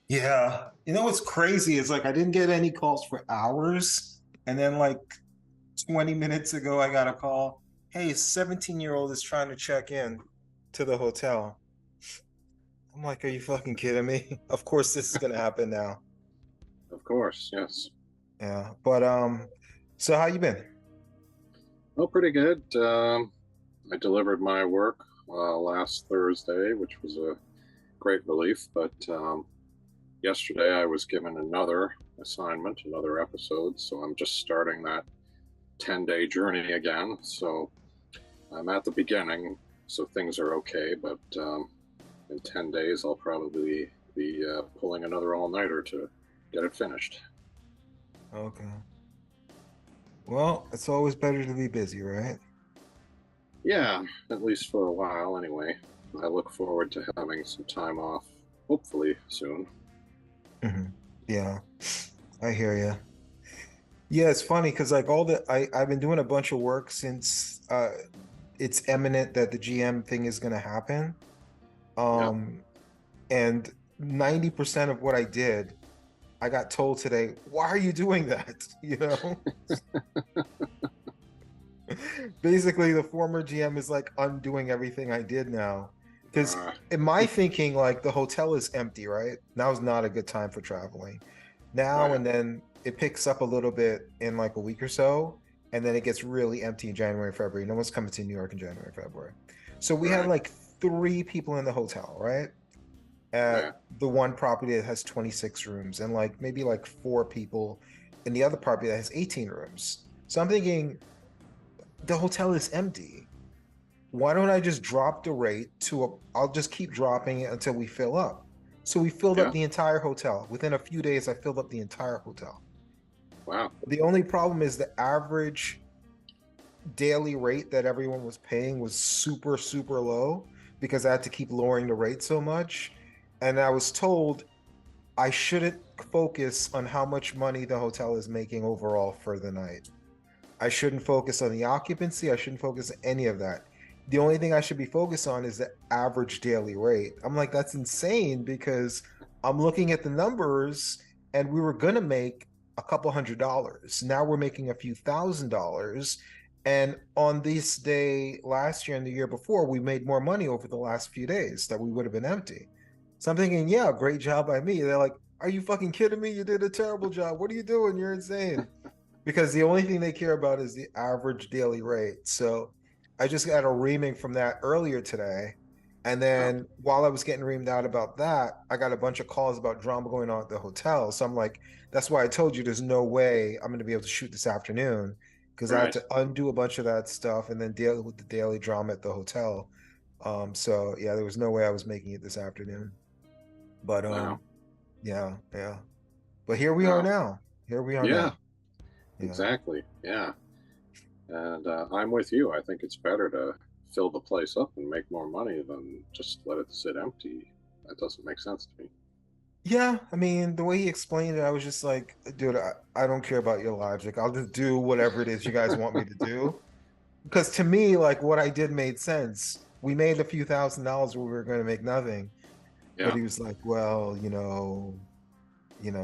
Yeah. You know what's crazy is like I didn't get any calls for hours. And then like 20 minutes ago, I got a call. Hey, 17-year-old is trying to check in to the hotel. I'm like, are you fucking kidding me? Of course this is gonna happen now. Of course, yes. Yeah. But so how you been? Oh, pretty good. I delivered my work last Thursday, which was a great relief. But yesterday I was given another assignment, another episode. So I'm just starting that 10-day journey again. So I'm at the beginning, so things are okay. But in 10 days, I'll probably be pulling another all nighter to get it finished. Okay. Well, it's always better to be busy, right? Yeah, at least for a while anyway. I look forward to having some time off, hopefully soon. Hmm. Yeah, I hear you. Yeah, it's funny because like I've been doing a bunch of work since it's eminent that the GM thing is going to happen. Yeah. Um, and 90% of what I did, I got told today, why are you doing that? You know, basically the former GM is like undoing everything I did now. Because Uh, in my thinking, like the hotel is empty, right? Now is not a good time for traveling. Now right, and then it picks up a little bit in like a week or so, and then it gets really empty in January, February. No one's coming to New York in January, February. So we had right, like three people in the hotel, right? At right. the one property that has 26 rooms, and like maybe like four people in the other property that has 18 rooms. So I'm thinking the hotel is empty. Why don't I just drop the rate to I'll just keep dropping it until we fill up. So we filled up Yeah. the entire hotel. Within a few days, I filled up the entire hotel. Wow. The only problem is the average daily rate that everyone was paying was super, super low because I had to keep lowering the rate so much. And I was told I shouldn't focus on how much money the hotel is making overall for the night. I shouldn't focus on the occupancy. I shouldn't focus on any of that. The only thing I should be focused on is the average daily rate. I'm like, that's insane because I'm looking at the numbers and we were going to make a couple $100. Now we're making a few $1,000s. And on this day last year and the year before, we made more money over the last few days that we would have been empty. So I'm thinking, yeah, great job by me. They're like, are you fucking kidding me? You did a terrible job. What are you doing? You're insane because the only thing they care about is the average daily rate. So I just got a reaming from that earlier today. And Wow. then while I was getting reamed out about that, I got a bunch of calls about drama going on at the hotel. So I'm like, that's why I told you there's no way I'm going to be able to shoot this afternoon because I had Right. to undo a bunch of that stuff and then deal with the daily drama at the hotel. So yeah, there was no way I was making it this afternoon. But Wow. yeah, yeah. But here we are Wow. now. Here we are Yeah. now. Yeah. Exactly. Yeah. And I'm with you. I think it's better to fill the place up and make more money than just let it sit empty. That doesn't make sense to me. Yeah, I mean, the way he explained it, I was just like, dude, I don't care about your logic. I'll just do whatever it is you guys want me to do. Because to me, like what I did made sense. We made a few $1,000s where we were going to make nothing. But Yeah. he was like, well,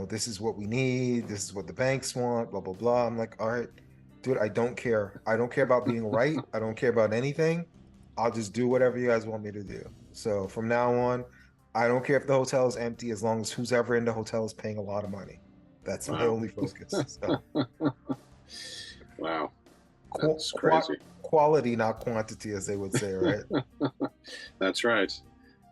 this is what we need. This is what the banks want, blah, blah, blah. I'm like, all right, dude, I don't care. I don't care about being right. I don't care about anything. I'll just do whatever you guys want me to do. So from now on, I don't care if the hotel is empty as long as who's ever in the hotel is paying a lot of money. That's my Wow. only focus. So Wow. qu That's qu crazy. quality, not quantity, as they would say, right? That's right.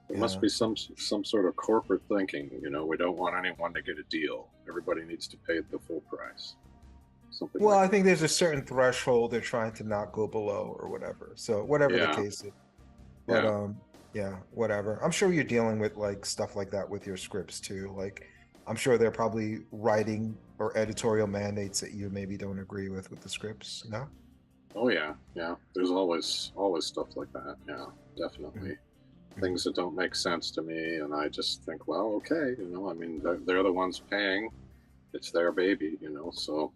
There must Yeah. be some sort of corporate thinking. We don't want anyone to get a deal. Everybody needs to pay the full price. Something Well, like I that. think there's a certain threshold they're trying to not go below or whatever. So whatever the Yeah. case is. But Yeah. yeah, whatever. I'm sure you're dealing with like stuff like that with your scripts too. Like I'm sure they're probably writing or editorial mandates that you maybe don't agree with the scripts. No? Oh yeah. Yeah. There's always stuff like that. Yeah. Mhm, Definitely. mhm. Things that don't make sense to me, and I just think, well, okay. I mean, they're the ones paying. It's their baby. So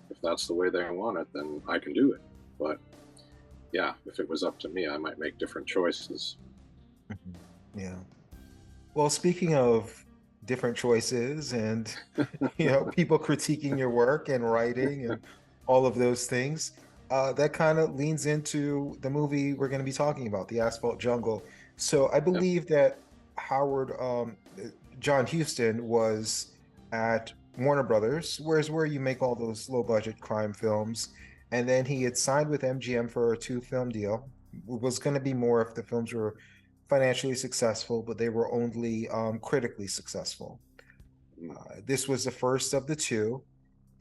if that's the way they want it, then I can do it. But yeah, if it was up to me, I might make different choices. Mhm. Yeah. Well, speaking of different choices and people critiquing your work and writing and all of those things. That kind of leans into the movie we're going to be talking about, The Asphalt Jungle. So I Yep. believe that Howard John Huston was at Warner Brothers, where you make all those low budget crime films, and then he had signed with MGM for a two-film deal. It was going to be more if the films were financially successful, but they were only critically successful. Mm. This was the first of the two,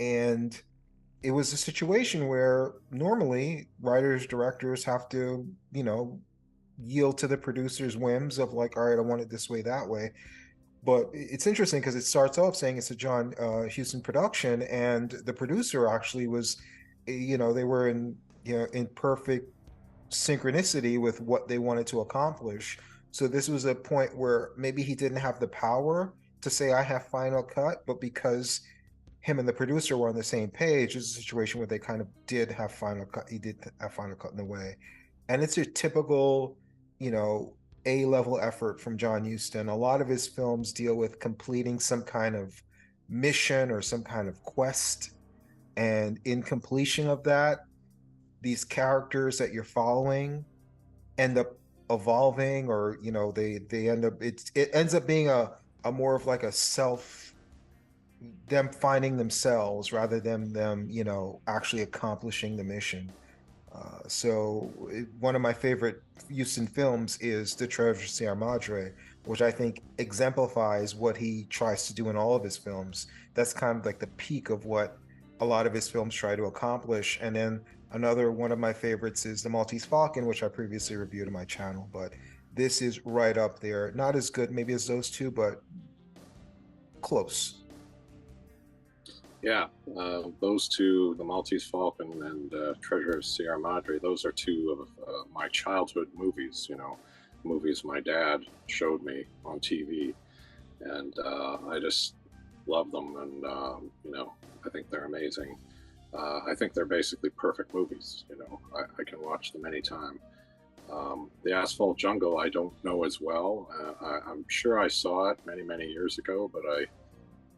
and it was a situation where normally writers, directors have to, yield to the producer's whims of like, all right, I want it this way, that way. But it's interesting because it starts off saying it's a John Huston production, and the producer actually was, they were in perfect synchronicity with what they wanted to accomplish. So this was a point where maybe he didn't have the power to say I have final cut, but because him and the producer were on the same page, it's a situation where they kind of did have final cut. He did have final cut in a way, and it's a typical, you know, A-level effort from John Huston. A lot of his films deal with completing some kind of mission or some kind of quest, and in completion of that, these characters that you're following end up evolving, or they end up it ends up being a more of like a self, them finding themselves rather than them actually accomplishing the mission. One of my favorite Houston films is The Treasure Sierra Madre, which I think exemplifies what he tries to do in all of his films. That's kind of like the peak of what a lot of his films try to accomplish. And then another one of my favorites is The Maltese Falcon, which I previously reviewed on my channel. But this is right up there. Not as good maybe as those two, but close. Yeah, those two, the Maltese Falcon and Treasure of Sierra Madre, those are two of my childhood movies. Movies my dad showed me on TV, and I just love them. And I think they're amazing. I think they're basically perfect movies. I can watch them anytime. The Asphalt Jungle, I don't know as well. I'm sure I saw it many, many years ago, but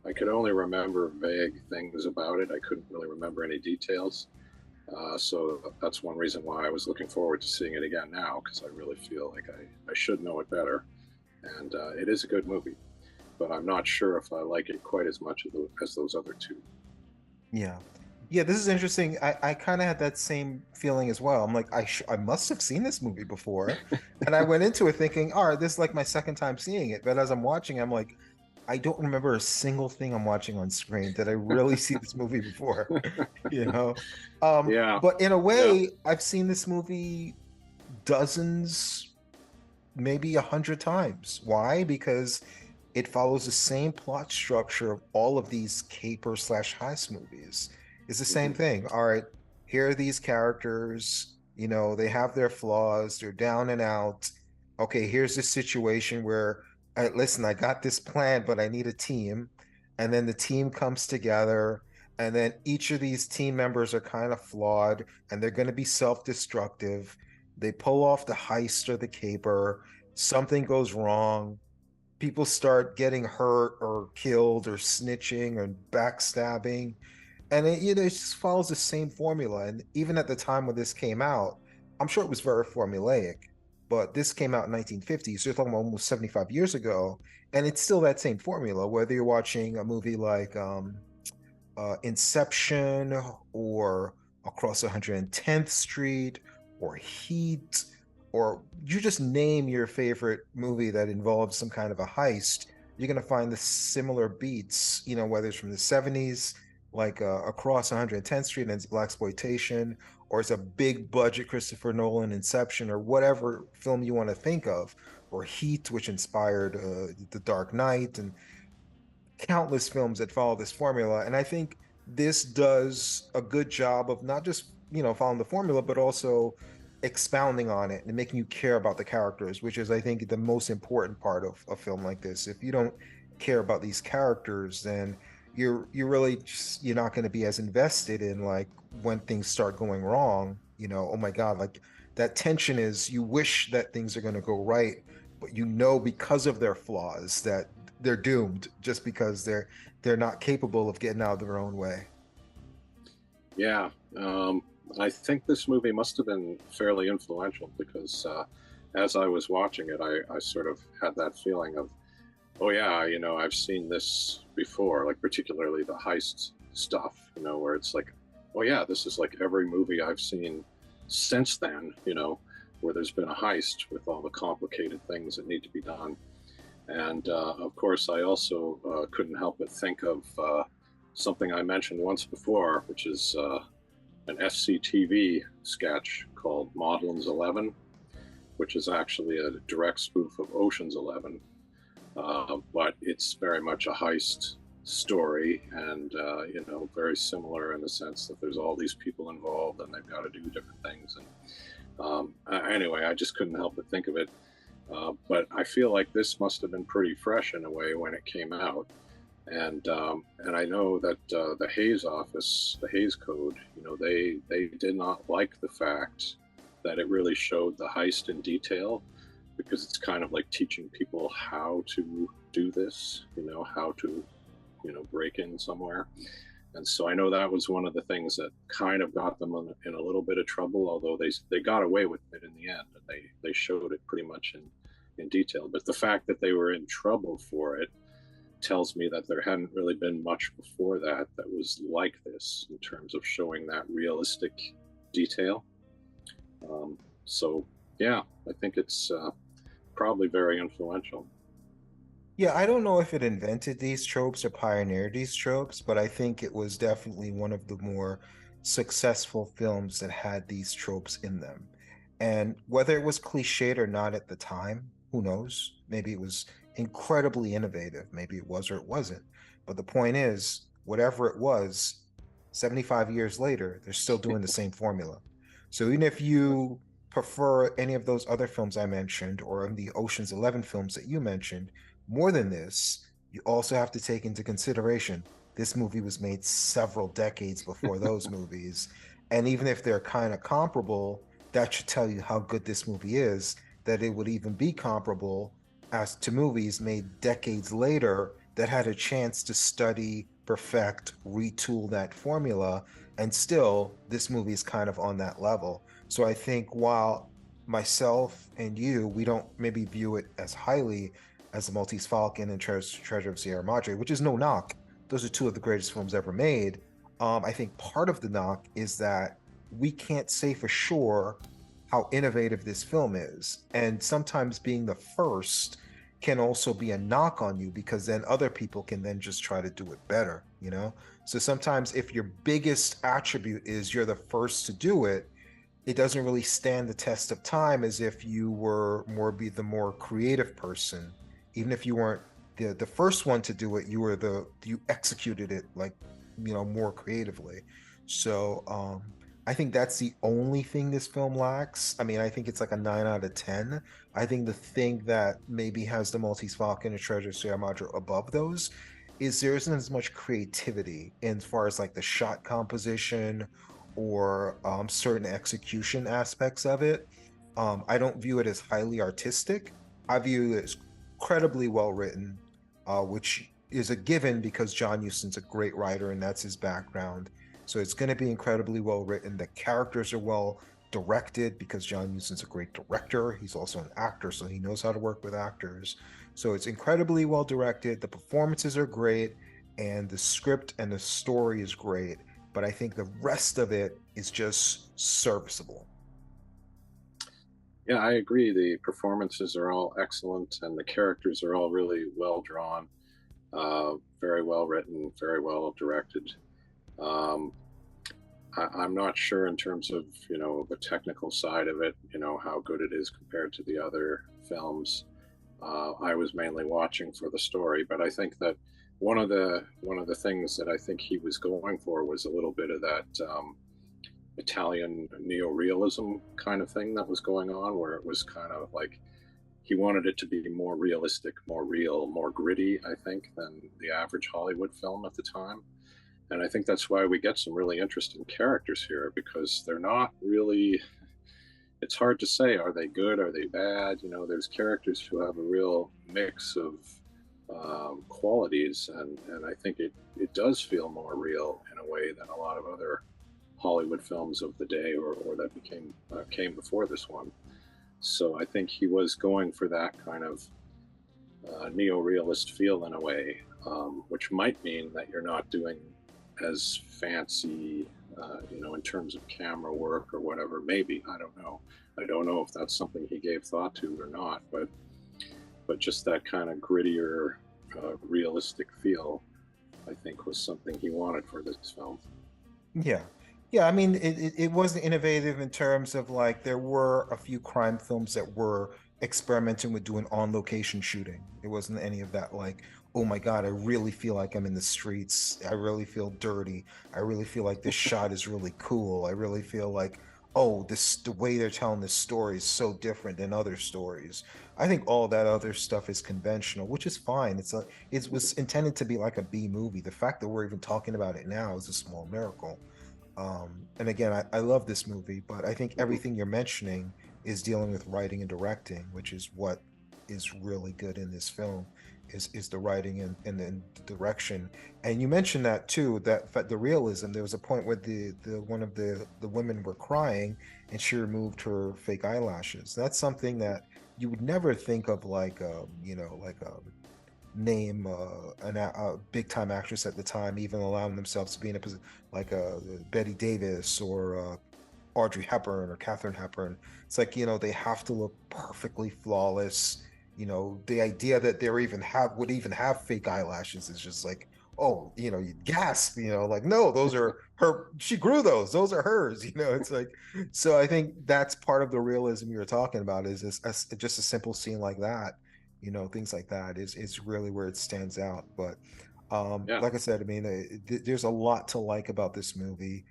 I could only remember vague things about it. I couldn't really remember any details. So that's one reason why I was looking forward to seeing it again now, because I really feel like I should know it better. And it is a good movie, but I'm not sure if I like it quite as much as those other two. Yeah. Yeah, this is interesting. I kind of had that same feeling as well. I'm like, I must have seen this movie before. And I went into it thinking, all right, this is like my second time seeing it. But as I'm watching, I'm like, I don't remember a single thing I'm watching on screen. Did I really see this movie before? You know? Yeah, But in a yeah. way, I've seen this movie dozens, maybe 100 times. Why? Because it follows the same plot structure of all of these caper slash heist movies. It's the same Hmm. thing. All right, here are these characters, they have their flaws, they're down and out. Okay, here's this situation where, listen, I got this plan, but I need a team. And then the team comes together, and then each of these team members are kind of flawed, and they're going to be self-destructive. They pull off the heist or the caper, something goes wrong, people start getting hurt or killed or snitching or backstabbing, and it just follows the same formula. And even at the time when this came out, I'm sure it was very formulaic, but this came out in 1950, so you're talking about almost 75 years ago, and it's still that same formula, whether you're watching a movie like Inception, or Across 110th Street, or Heat, or you just name your favorite movie that involves some kind of a heist, you're going to find the similar beats, whether it's from the 70s, like Across 110th Street and it's blaxploitation, or it's a big budget Christopher Nolan Inception, or whatever film you want to think of, or Heat, which inspired The Dark Knight, and countless films that follow this formula. And I think this does a good job of not just, following the formula, but also expounding on it and making you care about the characters, which is, I think, the most important part of a film like this. If you don't care about these characters, then you're not going to be as invested in, like, when things start going wrong, oh my God, like that tension is, you wish that things are going to go right, but because of their flaws that they're doomed just because they're not capable of getting out of their own way. Yeah, I think this movie must have been fairly influential because as I was watching it, I sort of had that feeling of, oh yeah, I've seen this before, like particularly the heist stuff, where it's like, oh yeah, this is like every movie I've seen since then, where there's been a heist with all the complicated things that need to be done. And of course, I also couldn't help but think of something I mentioned once before, which is an SCTV sketch called Maudlin's 11, which is actually a direct spoof of Ocean's 11. But it's very much a heist story, and very similar in the sense that there's all these people involved and they've got to do different things. And anyway, I just couldn't help but think of it. But I feel like this must have been pretty fresh in a way when it came out. And I know that the Hayes office, the Hayes Code, they did not like the fact that it really showed the heist in detail, because it's kind of like teaching people how to do this, how to, break in somewhere. And so I know that was one of the things that kind of got them in a little bit of trouble, although they got away with it in the end. They showed it pretty much in detail. But the fact that they were in trouble for it tells me that there hadn't really been much before that was like this in terms of showing that realistic detail. So yeah, I think it's probably very influential. Yeah, I don't know if it invented these tropes or pioneered these tropes, but I think it was definitely one of the more successful films that had these tropes in them. And whether it was cliched or not at the time, who knows? Maybe it was incredibly innovative. Maybe it was or it wasn't. But the point is, whatever it was, 75 years later, they're still doing the same formula. So even if you prefer any of those other films I mentioned or the Ocean's 11 films that you mentioned, more than this, you also have to take into consideration this movie was made several decades before those movies. And even if they're kind of comparable, that should tell you how good this movie is, that it would even be comparable as to movies made decades later that had a chance to study, perfect, retool that formula. And still, this movie is kind of on that level. So I think while myself and you, we don't maybe view it as highly as The Maltese Falcon and Treasure of Sierra Madre, which is no knock. Those are two of the greatest films ever made. I think part of the knock is that we can't say for sure how innovative this film is. And sometimes being the first can also be a knock on you, because then other people can then just try to do it better, you know? So sometimes if your biggest attribute is you're the first to do it, it doesn't really stand the test of time as if you were be the more creative person. Even if you weren't the first one to do it, you executed it like, more creatively. So I think that's the only thing this film lacks. I mean, I think it's like a 9 out of 10. I think the thing that maybe has The Maltese Falcon and Treasure of Sierra Madre above those is there isn't as much creativity in as far as like the shot composition or certain execution aspects of it. I don't view it as highly artistic. I view it as incredibly well written, which is a given because John Huston's a great writer and that's his background. So it's going to be incredibly well written. The characters are well directed because John Huston's a great director. He's also an actor, so he knows how to work with actors. So it's incredibly well directed. The performances are great, and the script and the story is great. But I think the rest of it is just serviceable. Yeah, I agree. The performances are all excellent, and the characters are all really well drawn, very well written, very well directed. Um, I'm not sure in terms of the technical side of it, how good it is compared to the other films. I was mainly watching for the story, but I think that one of the things that I think he was going for was a little bit of that Italian neorealism kind of thing that was going on, where it was kind of like he wanted it to be more realistic, more real, more gritty, I think, than the average Hollywood film at the time. And I think that's why we get some really interesting characters here, because they're not really, it's hard to say, are they good, are they bad? There's characters who have a real mix of qualities, and I think it does feel more real in a way than a lot of other Hollywood films of the day, or that came before this one. So I think he was going for that kind of neo-realist feel in a way, which might mean that you're not doing as fancy, in terms of camera work or whatever. Maybe, I don't know. I don't know if that's something he gave thought to or not, but just that kind of grittier, realistic feel, I think, was something he wanted for this film. Yeah. Yeah, I mean, it wasn't innovative in terms of like there were a few crime films that were experimenting with doing on location shooting. It wasn't any of that like, oh my God, I really feel like I'm in the streets. I really feel dirty. I really feel like this shot is really cool. I really feel like, oh, the way they're telling this story is so different than other stories. I think all that other stuff is conventional, which is fine. It was intended to be like a B movie. The fact that we're even talking about it now is a small miracle. And again, I love this movie, but I think Mhm. everything you're mentioning is dealing with writing and directing, which is what is really good in this film, is the writing and the direction. And you mentioned that too, that the realism. There was a point where the one of the women were crying, and she removed her fake eyelashes. That's something that you would never think of, like like name a big time actress at the time, even allowing themselves to be in a position like Betty Davis or Audrey Hepburn or Katharine Hepburn. It's like, they have to look perfectly flawless. The idea that they would even have fake eyelashes is just like, oh, you gasp, like, no, those are her. She grew those are hers. It's like, so I think that's part of the realism you're talking about, is just a simple scene like that. Things like that is really where it stands out. But Yeah. like I said, I mean, there's a lot to like about this movie.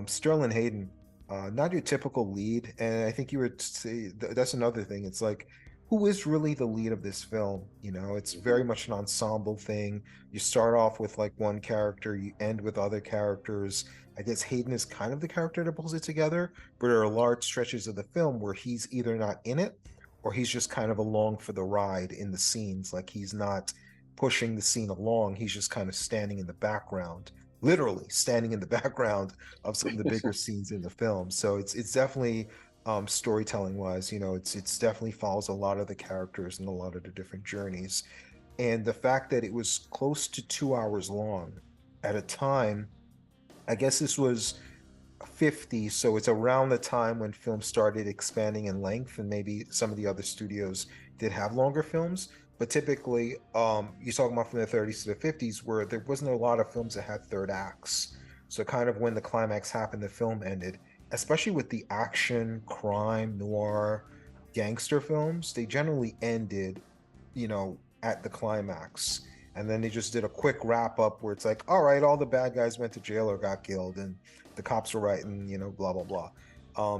Sterling Hayden, not your typical lead, and I think you would say that's another thing. It's like, who is really the lead of this film? It's Hmm. very much an ensemble thing. You start off with like one character, you end with other characters. I guess Hayden is kind of the character that pulls it together, but there are large stretches of the film where he's either not in it, or he's just kind of along for the ride in the scenes. Like, he's not pushing the scene along, he's just kind of standing in the background, literally standing in the background of some of the bigger scenes in the film. So it's definitely, storytelling wise, it's definitely follows a lot of the characters and a lot of the different journeys. And the fact that it was close to 2 hours long at a time, I guess this was 50, so it's around the time when films started expanding in length, and maybe some of the other studios did have longer films. But typically, you're talking about from the 30s to the 50s, where there wasn't a lot of films that had third acts. So kind of when the climax happened, the film ended. Especially with the action, crime, noir, gangster films, they generally ended, at the climax. And then they just did a quick wrap up where it's like, all right, all the bad guys went to jail or got killed, and the cops were writing, blah blah blah.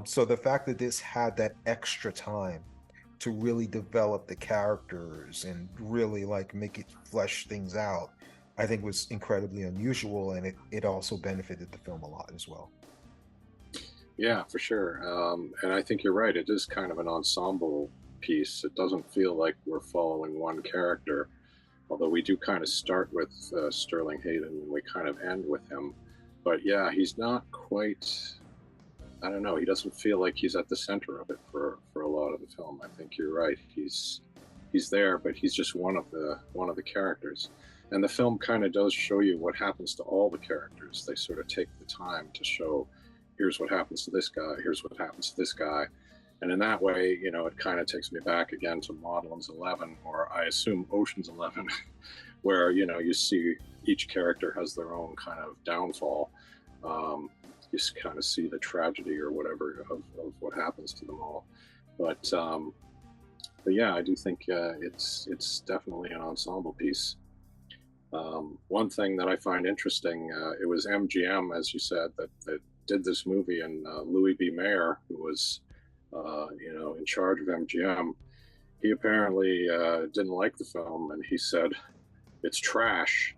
So the fact that this had that extra time to really develop the characters and really like make it flesh things out, I think was incredibly unusual, and it also benefited the film a lot as well. Yeah, for sure. And I think you're right. It is kind of an ensemble piece. It doesn't feel like we're following one character, although we do kind of start with Sterling Hayden and we kind of end with him. But yeah, he's not quite. I don't know. He doesn't feel like he's at the center of it for a lot of the film. I think you're right. He's there, but he's just one of the characters. And the film kind of does show you what happens to all the characters. They sort of take the time to show, here's what happens to this guy, here's what happens to this guy. And in that way, it kind of takes me back again to Maudlin's 11, or I assume Ocean's 11, where, you see each character has their own kind of downfall. Um, you kind of see the tragedy or whatever of what happens to them all. But but yeah, I do think it's definitely an ensemble piece. One thing that I find interesting, it was MGM, as you said, that did this movie, and Louis B. Mayer, who was in charge of MGM, he apparently didn't like the film, and he said, "It's trash.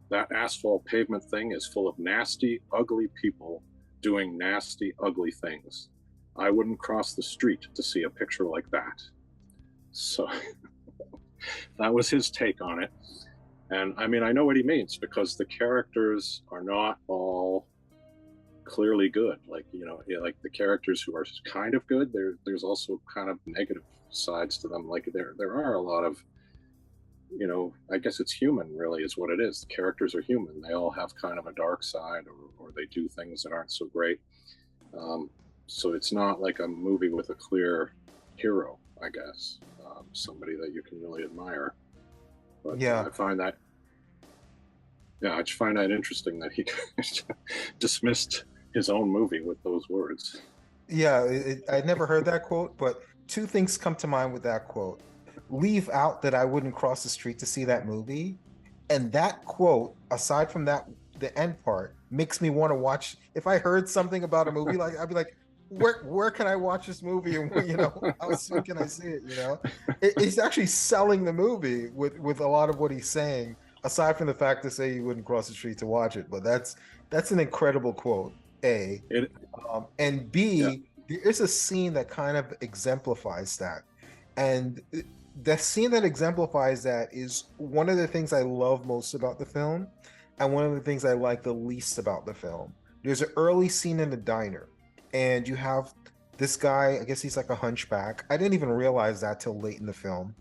That asphalt pavement thing is full of nasty, ugly people doing nasty, ugly things. I wouldn't cross the street to see a picture like that." So that was his take on it. And I mean, I know what he means, because the characters are not all clearly good. Like, you know, like the characters who are kind of good, there's also kind of negative sides to them. Like there are a lot of, you know, I guess it's human, really, is what it is. The characters are human. They all have kind of a dark side, or they do things that aren't so great. Um, so it's not like a movie with a clear hero, I guess, somebody that you can really admire. But Yeah. I just find that interesting that he dismissed his own movie with those words. Yeah, I never heard that quote, but two things come to mind with that quote. Leave out that I wouldn't cross the street to see that movie. And that quote, aside from that, the end part, makes me want to watch. If I heard something about a movie, like I'd be like, where can I watch this movie? And you know, how soon can I see it? You know, he's actually selling the movie with a lot of what he's saying, aside from the fact to say you wouldn't cross the street to watch it. But that's an incredible quote. A. And B, Yeah. there is a scene that kind of exemplifies that. And the scene that exemplifies that is one of the things I love most about the film, and one of the things I like the least about the film. There's an early scene in the diner, and you have this guy, I guess he's like a hunchback. I didn't even realize that till late in the film.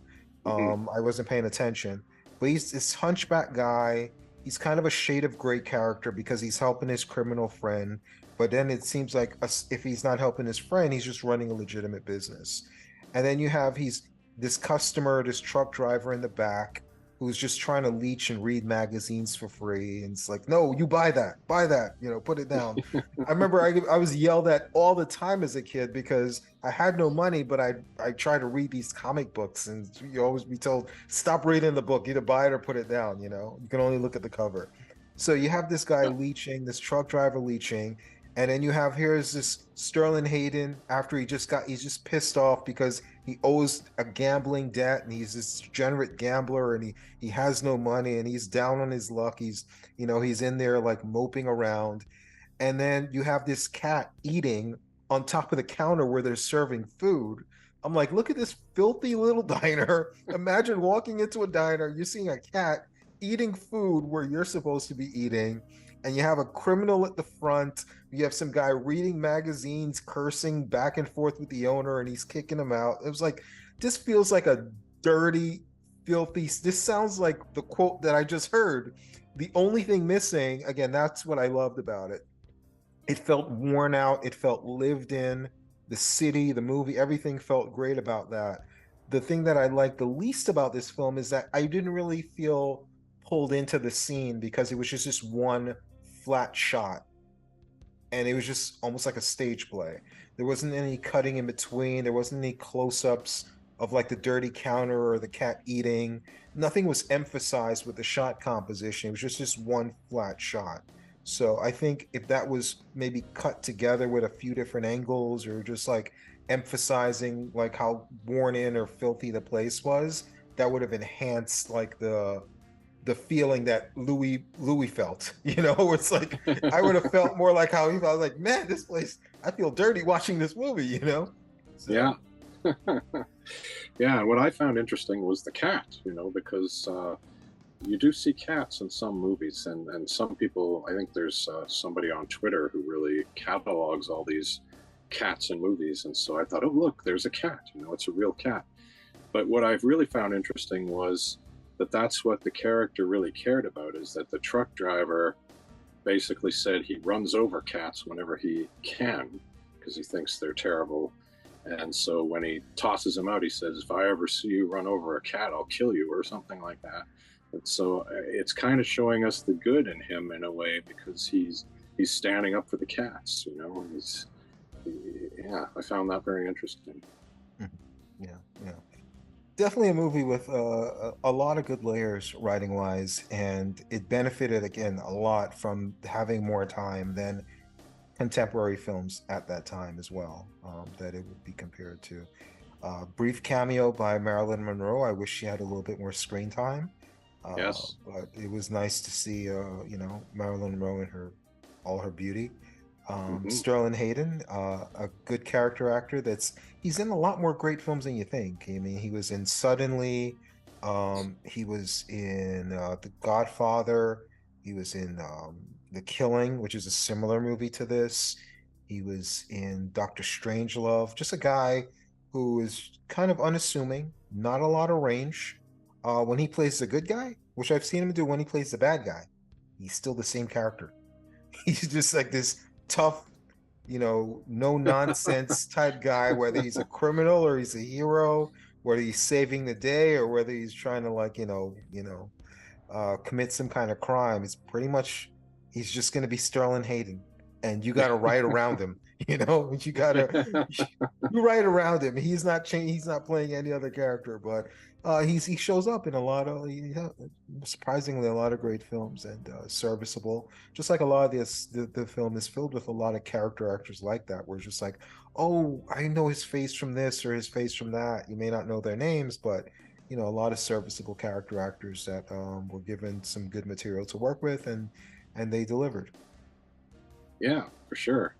I wasn't paying attention. But he's this hunchback guy. He's kind of a shade of gray character because he's helping his criminal friend. But then it seems like if he's not helping his friend, he's just running a legitimate business. And then you have he's this customer, this truck driver in the back, who's just trying to leech and read magazines for free. And it's like, no, you buy that, you know, put it down. I remember I was yelled at all the time as a kid because I had no money, but I try to read these comic books, and you always be told, stop reading the book, either buy it or put it down, you know, you can only look at the cover. So you have this guy leeching, this truck driver leeching, and then you have here's this Sterling Hayden after he's just pissed off because he owes a gambling debt, and he's this degenerate gambler, and he has no money, and he's down on his luck. He's, you know, he's in there like moping around. And then you have this cat eating on top of the counter where they're serving food. I'm like, look at this filthy little diner. Imagine walking into a diner, you're seeing a cat eating food where you're supposed to be eating, and you have a criminal at the front. You have some guy reading magazines, cursing back and forth with the owner, and he's kicking him out. It was like, this feels like a dirty, filthy. This sounds like the quote that I just heard. The only thing missing, again, that's what I loved about it. It felt worn out. It felt lived in. The city, the movie, everything felt great about that. The thing that I liked the least about this film is that I didn't really feel pulled into the scene because it was just this one flat shot, and it was just almost like a stage play. There wasn't any cutting in between. There wasn't any close-ups of like the dirty counter or the cat eating. Nothing was emphasized with the shot composition. It was just this one flat shot. So I think if that was maybe cut together with a few different angles, or just like emphasizing like how worn in or filthy the place was, that would have enhanced like the feeling that Louis felt, you know. It's like I would have felt more like how he felt. Like, man, this place, I feel dirty watching this movie, you know. So. Yeah. Yeah, what I found interesting was the cat, you know, because you do see cats in some movies, and some people, I think there's somebody on Twitter who really catalogs all these cats in movies, and so I thought, oh, look, there's a cat, you know, it's a real cat. But what I've really found interesting was that's what the character really cared about, is that the truck driver basically said he runs over cats whenever he can because he thinks they're terrible. And so when he tosses him out, he says, if I ever see you run over a cat, I'll kill you, or something like that. And so it's kind of showing us the good in him in a way, because he's standing up for the cats, you know. Yeah, I found that very interesting. Yeah. Definitely a movie with a lot of good layers writing wise, and it benefited again a lot from having more time than contemporary films at that time as well, that it would be compared to. Brief cameo by Marilyn Monroe. I wish she had a little bit more screen time. Yes. But it was nice to see, you know, Marilyn Monroe in all her beauty. Sterling Hayden, a good character actor. He's in a lot more great films than you think. I mean, he was in Suddenly. He was in The Godfather. He was in The Killing, which is a similar movie to this. He was in Doctor Strangelove. Just a guy who is kind of unassuming, not a lot of range. When he plays the good guy, which I've seen him do when he plays the bad guy, he's still the same character. He's just like this tough, no nonsense type guy, whether he's a criminal or he's a hero, whether he's saving the day or whether he's trying to commit some kind of crime. It's pretty much he's just going to be Sterling Hayden, and you got to ride around him. You got to you ride around him. He's not He's not playing any other character, but he shows up in a lot of surprisingly a lot of great films and serviceable. Just like a lot of the film is filled with a lot of character actors like that, where it's just like, oh, I know his face from this or his face from that. You may not know their names, but a lot of serviceable character actors that were given some good material to work with, and they delivered. Yeah, for sure.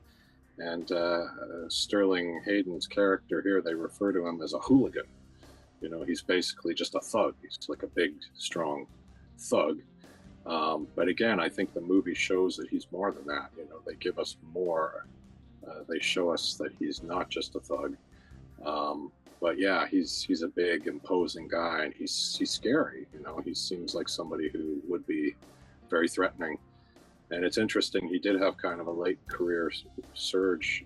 And Sterling Hayden's character here, they refer to him as a hooligan. He's basically just a thug. He's like a big, strong thug. But again, I think the movie shows that he's more than that. They give us more. They show us that he's not just a thug. But yeah, he's a big, imposing guy, and he's scary. He seems like somebody who would be very threatening. And it's interesting, he did have kind of a late career resurge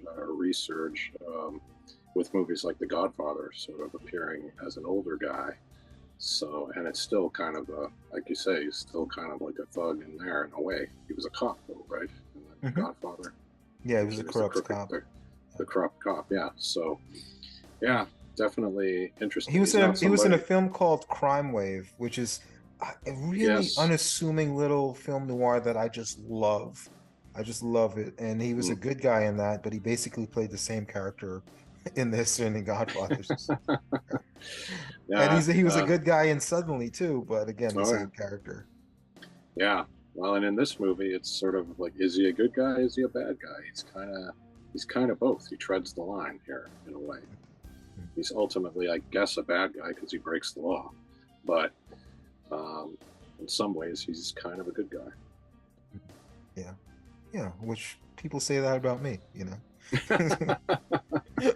with movies like The Godfather, sort of appearing as an older guy. So, and it's still kind of like you say, he's still kind of like a thug in there in a way. He was a cop though, right? In The Godfather. Yeah, he was a corrupt cop. The corrupt cop, yeah. So, yeah, definitely interesting. He was in a film called Crime Wave, which is a really unassuming little film noir that I just love. I just love it. And he was a good guy in that, but he basically played the same character in this and in Godfathers. And he was a good guy in Suddenly too, but again, the same character. Yeah. Well, and in this movie, it's sort of like, is he a good guy? Is he a bad guy? He's kind of both. He treads the line here in a way. He's ultimately, I guess, a bad guy because he breaks the law, but in some ways, he's kind of a good guy. Yeah. Which people say that about me,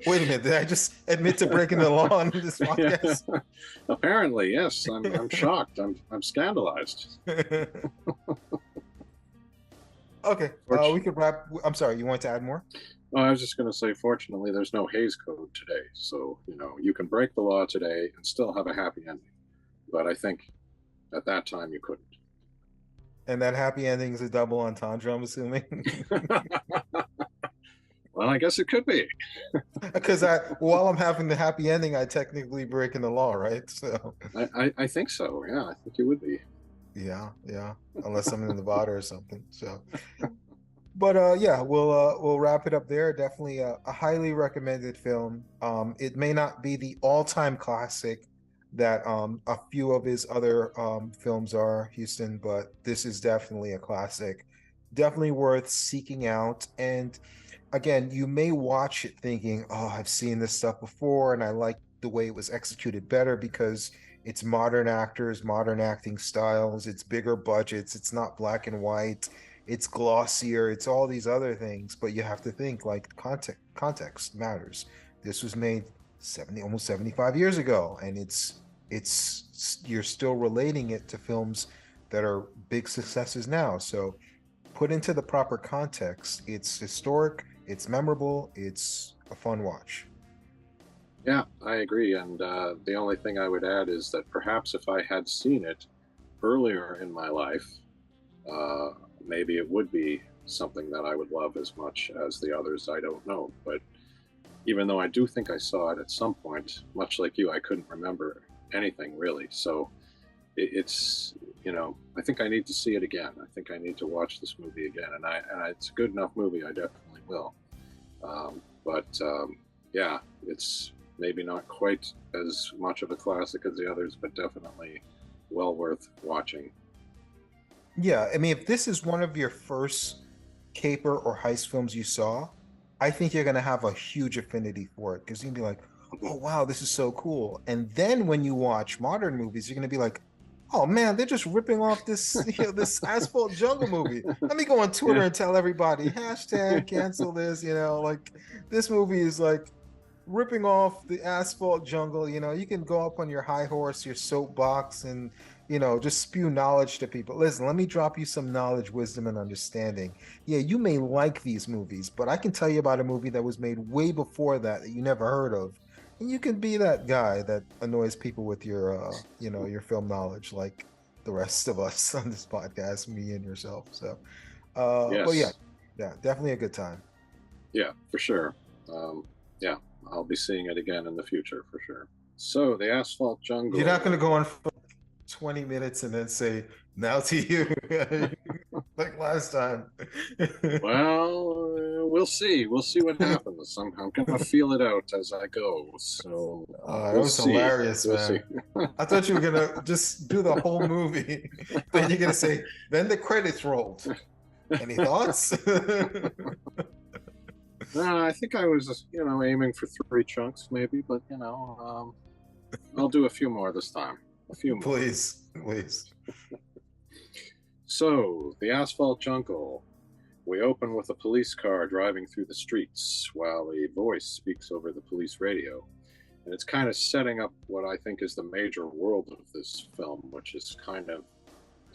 Wait a minute, did I just admit to breaking the law on this podcast? Yeah. Apparently, yes. I'm shocked. I'm scandalized. Okay, we could wrap. I'm sorry, you want to add more? Well, I was just going to say, fortunately, there's no Hays Code today, so you can break the law today and still have a happy ending. But I think at that time you couldn't. And that happy ending is a double entendre, I'm assuming. Well, I guess it could be. Because while I'm having the happy ending, I technically breaking the law, right? So I think so. Yeah, I think you would be. Yeah. Unless I'm in Nevada or something. So, but yeah, we'll wrap it up there. Definitely a highly recommended film. It may not be the all-time classic that a few of his other films are, Huston, but this is definitely a classic. Definitely worth seeking out. And again, you may watch it thinking, oh, I've seen this stuff before and I like the way it was executed better because it's modern actors, modern acting styles, it's bigger budgets, it's not black and white, it's glossier, it's all these other things. But you have to think like context matters. This was made almost 75 years ago, and it's you're still relating it to films that are big successes now. So put into the proper context, it's historic, it's memorable, it's a fun watch. Yeah, I agree. And the only thing I would add is that perhaps if I had seen it earlier in my life, maybe it would be something that I would love as much as the others. I don't know. But even though I do think I saw it at some point, much like you, I couldn't remember anything really. So it's, I think I need to see it again. I think I need to watch this movie again. And it's a good enough movie. I definitely will. Yeah, it's maybe not quite as much of a classic as the others, but definitely well worth watching. Yeah, I mean, if this is one of your first caper or heist films you saw, I think you're going to have a huge affinity for it because you'll be like, oh wow, this is so cool. And then when you watch modern movies, you're gonna be like, oh man, they're just ripping off this, this Asphalt Jungle movie. Let me go on Twitter Yeah, and tell everybody, hashtag cancel this, like this movie is like ripping off the Asphalt Jungle. You can go up on your high horse, your soapbox, and just spew knowledge to people. Listen, let me drop you some knowledge, wisdom, and understanding. Yeah, you may like these movies, but I can tell you about a movie that was made way before that you never heard of. And you can be that guy that annoys people with your film knowledge, like the rest of us on this podcast, me and yourself. So, but yeah, yes, yeah, definitely a good time. yeah, for sure. Yeah, I'll be seeing it again in the future for sure. So the Asphalt You're not going Jungle. to go on for 20 minutes and then say, now to you, like last time. Well, we'll see. We'll see what happens. I'm gonna feel it out as I go. So That we'll was see. hilarious, We'll see. man. I thought you were gonna just do the whole movie. Then you're gonna say, then the credits rolled. Any thoughts? I think I was, aiming for 3 chunks maybe, but I'll do a few more this time. A few more. Please, please. So the Asphalt Jungle. We open with a police car driving through the streets while a voice speaks over the police radio. And it's kind of setting up what I think is the major world of this film, which is kind of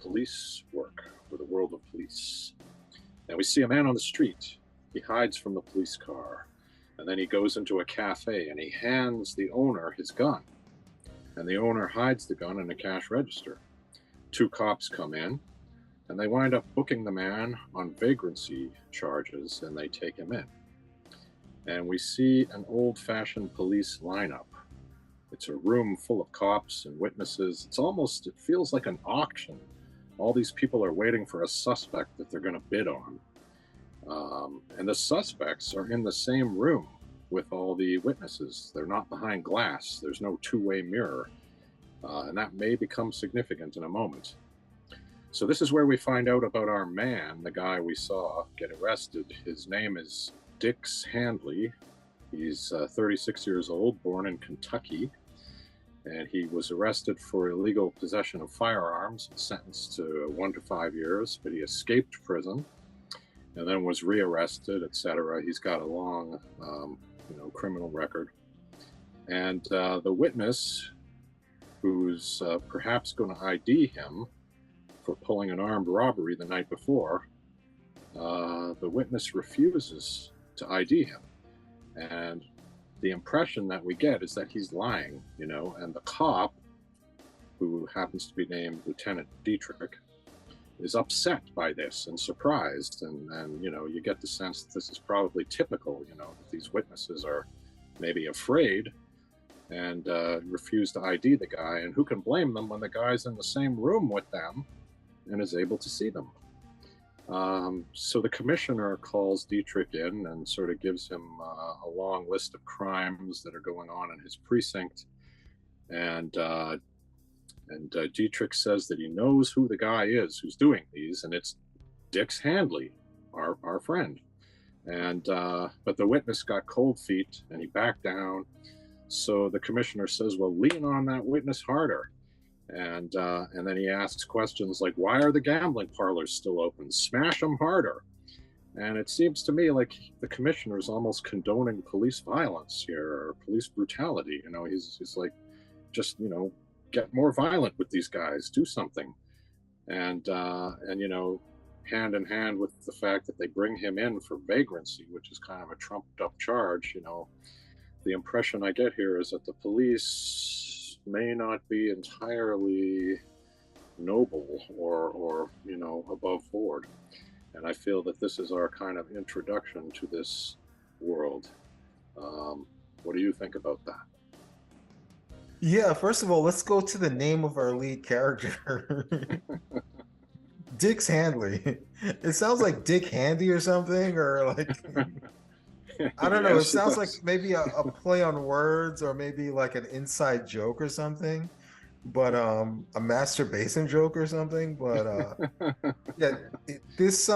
police work, or the world of police. And we see a man on the street. He hides from the police car. And then he goes into a cafe and he hands the owner his gun. And the owner hides the gun in a cash register. 2 cops come in and they wind up booking the man on vagrancy charges and they take him in. And we see an old-fashioned police lineup. It's a room full of cops and witnesses. It feels like an auction. All these people are waiting for a suspect that they're going to bid on. And the suspects are in the same room with all the witnesses. They're not behind glass. There's no two-way mirror. And that may become significant in a moment. So this is where we find out about our man, the guy we saw get arrested. His name is Dix Handley. He's 36 years old, born in Kentucky. And he was arrested for illegal possession of firearms and sentenced to 1 to 5 years, but he escaped prison and then was rearrested, etc. He's got a long, criminal record. And the witness, who's perhaps going to ID him for pulling an armed robbery the night before, the witness refuses to ID him. And the impression that we get is that he's lying, and the cop, who happens to be named Lieutenant Dietrich, is upset by this and surprised. And you get the sense that this is probably typical, that these witnesses are maybe afraid and refuse to ID the guy. And who can blame them when the guy's in the same room with them and is able to see them? So the commissioner calls Dietrich in and sort of gives him a long list of crimes that are going on in his precinct. And Dietrich says that he knows who the guy is who's doing these, and it's Dix Handley, our friend. And but the witness got cold feet and he backed down. So the commissioner says, well, lean on that witness harder. And then he asks questions like, why are the gambling parlors still open? Smash them harder. And it seems to me like the commissioner is almost condoning police violence here, or police brutality. He's like, just, get more violent with these guys, do something. And hand in hand with the fact that they bring him in for vagrancy, which is kind of a trumped up charge, the impression I get here is that the police may not be entirely noble or above board. And I feel that this is our kind of introduction to this world. What do you think about that? Yeah, first of all, let's go to the name of our lead character. Dix Handley. It sounds like Dick Handy or something, or like I don't know. It Yes, sounds like does. maybe a play on words, or maybe like an inside joke or something, but a masturbation joke or something. But yeah, this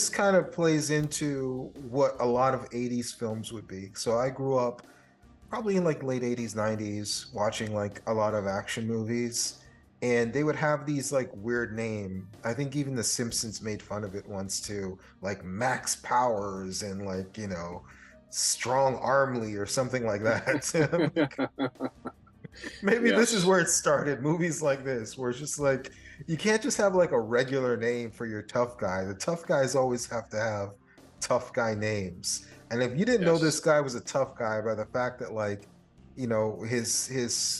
kind of plays into what a lot of 80s films would be. So I grew up probably in like late 80s, 90s, watching like a lot of action movies. And they would have these like weird name. I think even The Simpsons made fun of it once too, like Max Powers and like, Strong Armly or something like that. Maybe this is Yes, where it started. Movies like this, where it's just like you can't just have like a regular name for your tough guy. The tough guys always have to have tough guy names. And if you didn't know this yes. guy was a tough guy by the fact that like, his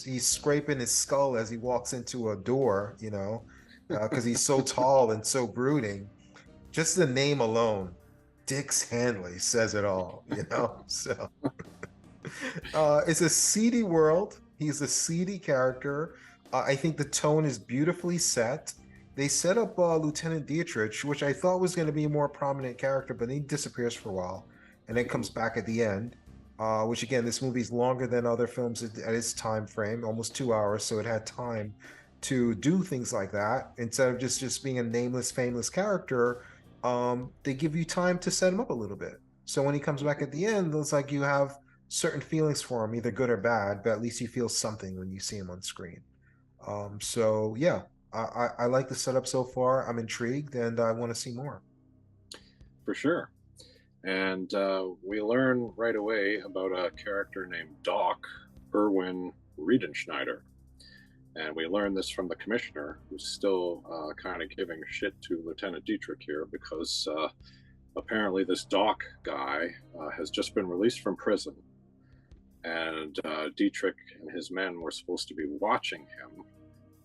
he's scraping his skull as he walks into a door, because he's so tall and so brooding. Just the name alone, Dix Handley says it all. So it's a seedy world. He's a seedy character. I think the tone is beautifully set. They set up Lieutenant Dietrich, which I thought was going to be a more prominent character, but he disappears for a while and then comes back at the end. Which again, this movie's longer than other films at its time frame, almost 2 hours, so it had time to do things like that instead of just being a nameless, fameless character. They give you time to set him up a little bit. So when he comes back at the end, it's like you have certain feelings for him, either good or bad, but at least you feel something when you see him on screen. So yeah, I like the setup so far. I'm intrigued and I want to see more. For sure. And we learn right away about a character named Doc Erwin Riedenschneider. And we learn this from the commissioner, who's still kind of giving shit to Lieutenant Dietrich here because apparently this Doc guy has just been released from prison. And Dietrich and his men were supposed to be watching him,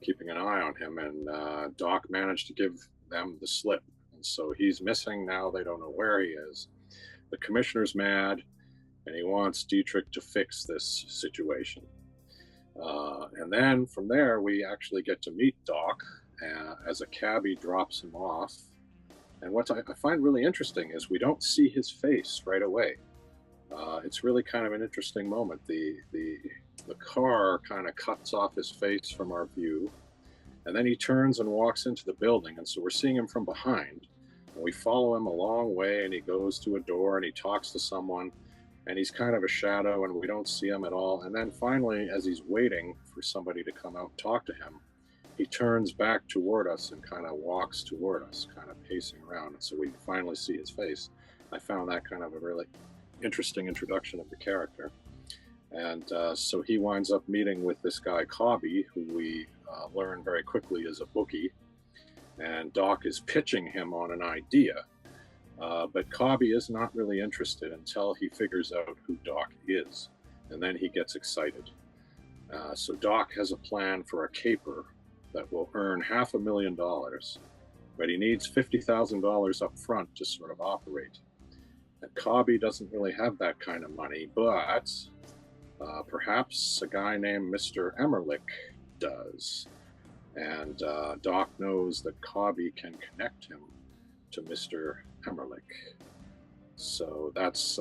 keeping an eye on him, and Doc managed to give them the slip. And so he's missing now. They don't know where he is. The commissioner's mad, and he wants Dietrich to fix this situation. And then from there, we actually get to meet Doc as a cabbie drops him off. And what I find really interesting is we don't see his face right away. It's really kind of an interesting moment. The car kind of cuts off his face from our view, and then he turns and walks into the building, and so we're seeing him from behind. And we follow him a long way, and he goes to a door and he talks to someone, and he's kind of a shadow, and we don't see him at all. And then finally, as he's waiting for somebody to come out and talk to him, he turns back toward us and kind of walks toward us, kind of pacing around. And so we finally see his face. I found that kind of a really interesting introduction of the character. And so he winds up meeting with this guy, Cobby, who we learn very quickly is a bookie. And Doc is pitching him on an idea. But Cobby is not really interested until he figures out who Doc is. And then he gets excited. So Doc has a plan for a caper that will earn $500,000, but he needs $50,000 up front to sort of operate. And Cobby doesn't really have that kind of money, but perhaps a guy named Mr. Emmerlich does. And Doc knows that Cobby can connect him to Mr. Emmerlich. So that's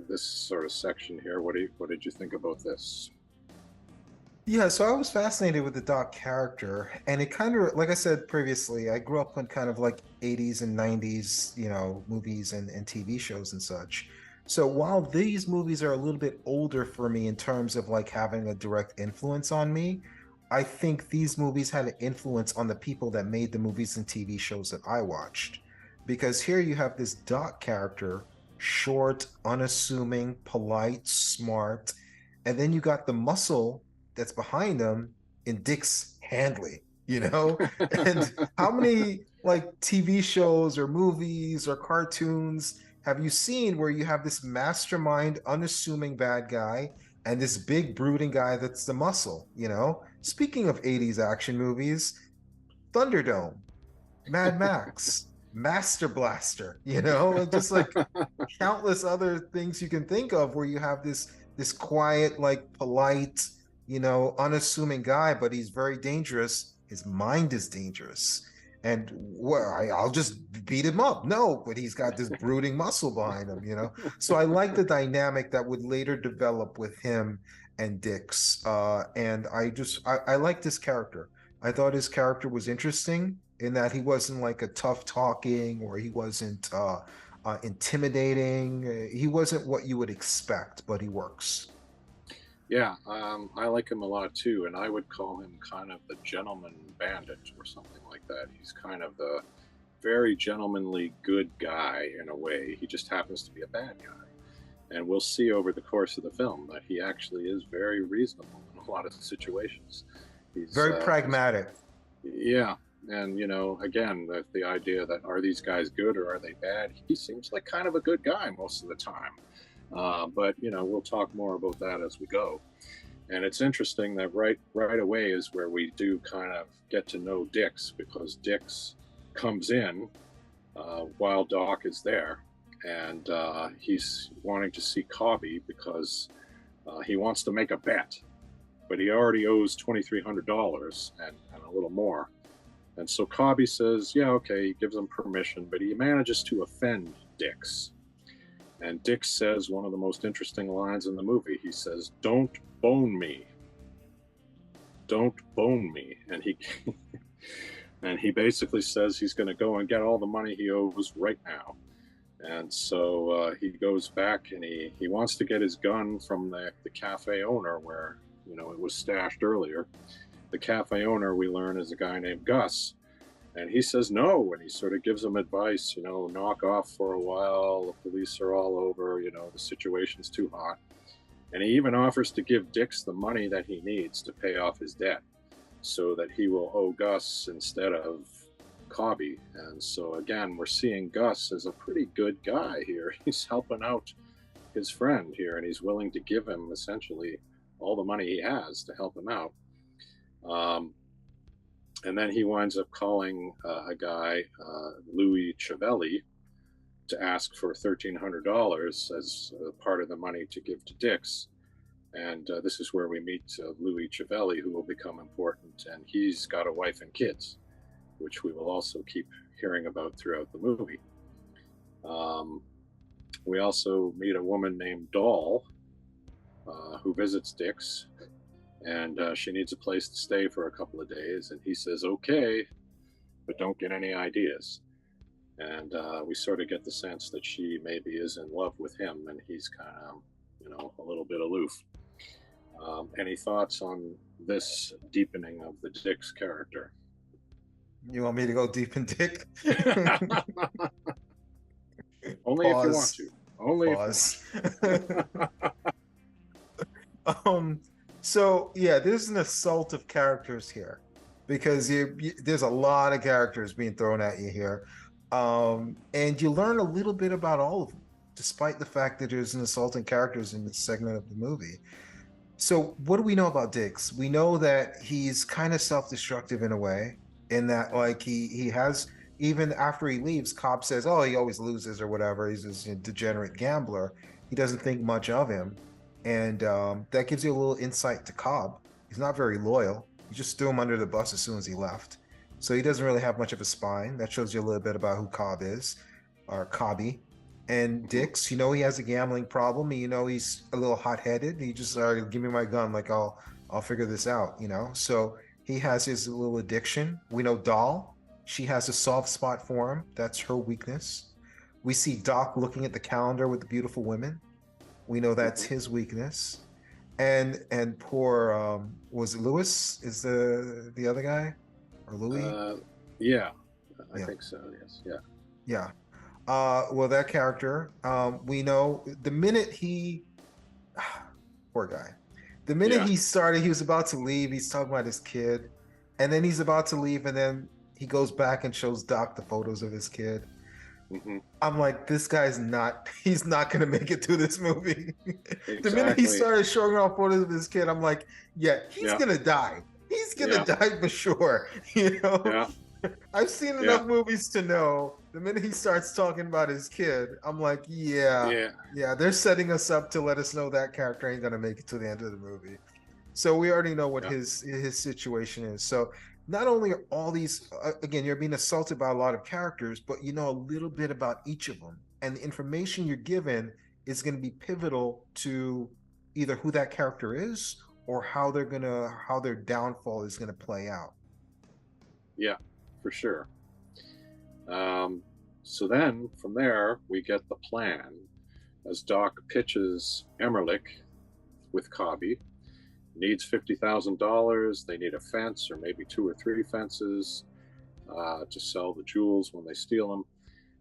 this sort of section here. What did you think about this? Yeah, so I was fascinated with the Doc character, and it kind of, like I said previously, I grew up on kind of like 80s and 90s, movies and TV shows and such. So while these movies are a little bit older for me in terms of like having a direct influence on me, I think these movies had an influence on the people that made the movies and TV shows that I watched. Because here you have this Doc character, short, unassuming, polite, smart, and then you got the muscle that's behind him in Dix Handley, And how many like TV shows or movies or cartoons have you seen where you have this mastermind, unassuming bad guy and this big brooding guy that's the muscle? Speaking of 80s action movies, Thunderdome, Mad Max, Master Blaster, and just like countless other things you can think of where you have this quiet, like polite, unassuming guy, but he's very dangerous. His mind is dangerous. And I'll just beat him up. No, but he's got this brooding muscle behind him. So I like the dynamic that would later develop with him and Dix. And I like this character. I thought his character was interesting in that he wasn't like a tough talking or he wasn't intimidating. He wasn't what you would expect, but he works. Yeah, I like him a lot too, and I would call him kind of the gentleman bandit or something like that. He's kind of the very gentlemanly good guy in a way. He just happens to be a bad guy. And we'll see over the course of the film that he actually is very reasonable in a lot of situations. Very He's pragmatic. yeah, and again, the idea that are these guys good or are they bad? He seems like kind of a good guy most of the time. But we'll talk more about that as we go. And it's interesting that right away is where we do kind of get to know Dix, because Dix comes in while Doc is there, and he's wanting to see Cobby because he wants to make a bet, but he already owes $2,300 and a little more. And so Cobby says, yeah, okay, he gives him permission, but he manages to offend Dix. And Dix says one of the most interesting lines in the movie. He says, "Don't bone me. Don't bone me." And he and he basically says he's going to go and get all the money he owes right now. And so he goes back and he wants to get his gun from the cafe owner where it was stashed earlier. The cafe owner, we learn, is a guy named Gus. And he says no, and he sort of gives him advice, knock off for a while. The police are all over, the situation's too hot. And he even offers to give Dix the money that he needs to pay off his debt so that he will owe Gus instead of Cobby. And so, again, we're seeing Gus as a pretty good guy here. He's helping out his friend here, and he's willing to give him essentially all the money he has to help him out. And then he winds up calling a guy, Louis Ciavelli, to ask for $1,300 as part of the money to give to Dix. And this is where we meet Louis Ciavelli, who will become important. And he's got a wife and kids, which we will also keep hearing about throughout the movie. We also meet a woman named Doll, who visits Dix. And she needs a place to stay for a couple of days. And he says, okay, but don't get any ideas. And we sort of get the sense that she maybe is in love with him, and he's kind of, a little bit aloof. Any thoughts on this deepening of the Dix character? You want me to go deep in Dick? Only if you want to. Only Pause. If you want to. So yeah, there's an assault of characters here because there's a lot of characters being thrown at you here, and you learn a little bit about all of them, despite the fact that there's an assault of characters in this segment of the movie. So what do we know about Dix? We know that he's kind of self-destructive in a way, in that like he has, even after he leaves, Cobb says, "Oh, he always loses" or whatever. He's just a degenerate gambler. He doesn't think much of him. And that gives you a little insight to Cobb. He's not very loyal. You just threw him under the bus as soon as he left. So he doesn't really have much of a spine. That shows you a little bit about who Cobb is, or Cobby. And Dix, he has a gambling problem. He's a little hot-headed. He just, give me my gun, like I'll figure this out, So he has his little addiction. We know Doll, she has a soft spot for him. That's her weakness. We see Doc looking at the calendar with the beautiful women. We know that's his weakness. And poor was it Lewis is the other guy, or Louis? Yeah, I think so. Yes, yeah. Well, that character, we know the minute he, poor guy, the minute he started, he was about to leave. He's talking about his kid, and then he's about to leave, and then he goes back and shows Doc the photos of his kid. I'm like, this guy's he's not going to make it through this movie. Exactly. The minute he started showing off photos of his kid, I'm like, yeah, he's going to die. He's going to die for sure. I've seen enough movies to know the minute he starts talking about his kid, I'm like, yeah, they're setting us up to let us know that character ain't going to make it to the end of the movie. So we already know what his situation is. So not only are all these, again, you're being assaulted by a lot of characters, but you know a little bit about each of them. And the information you're given is going to be pivotal to either who that character is or how their downfall is going to play out. Yeah, for sure. So then from there, we get the plan as Doc pitches Emmerlich with Cobby. needs $50,000. They need a fence or maybe 2 or 3 fences to sell the jewels when they steal them.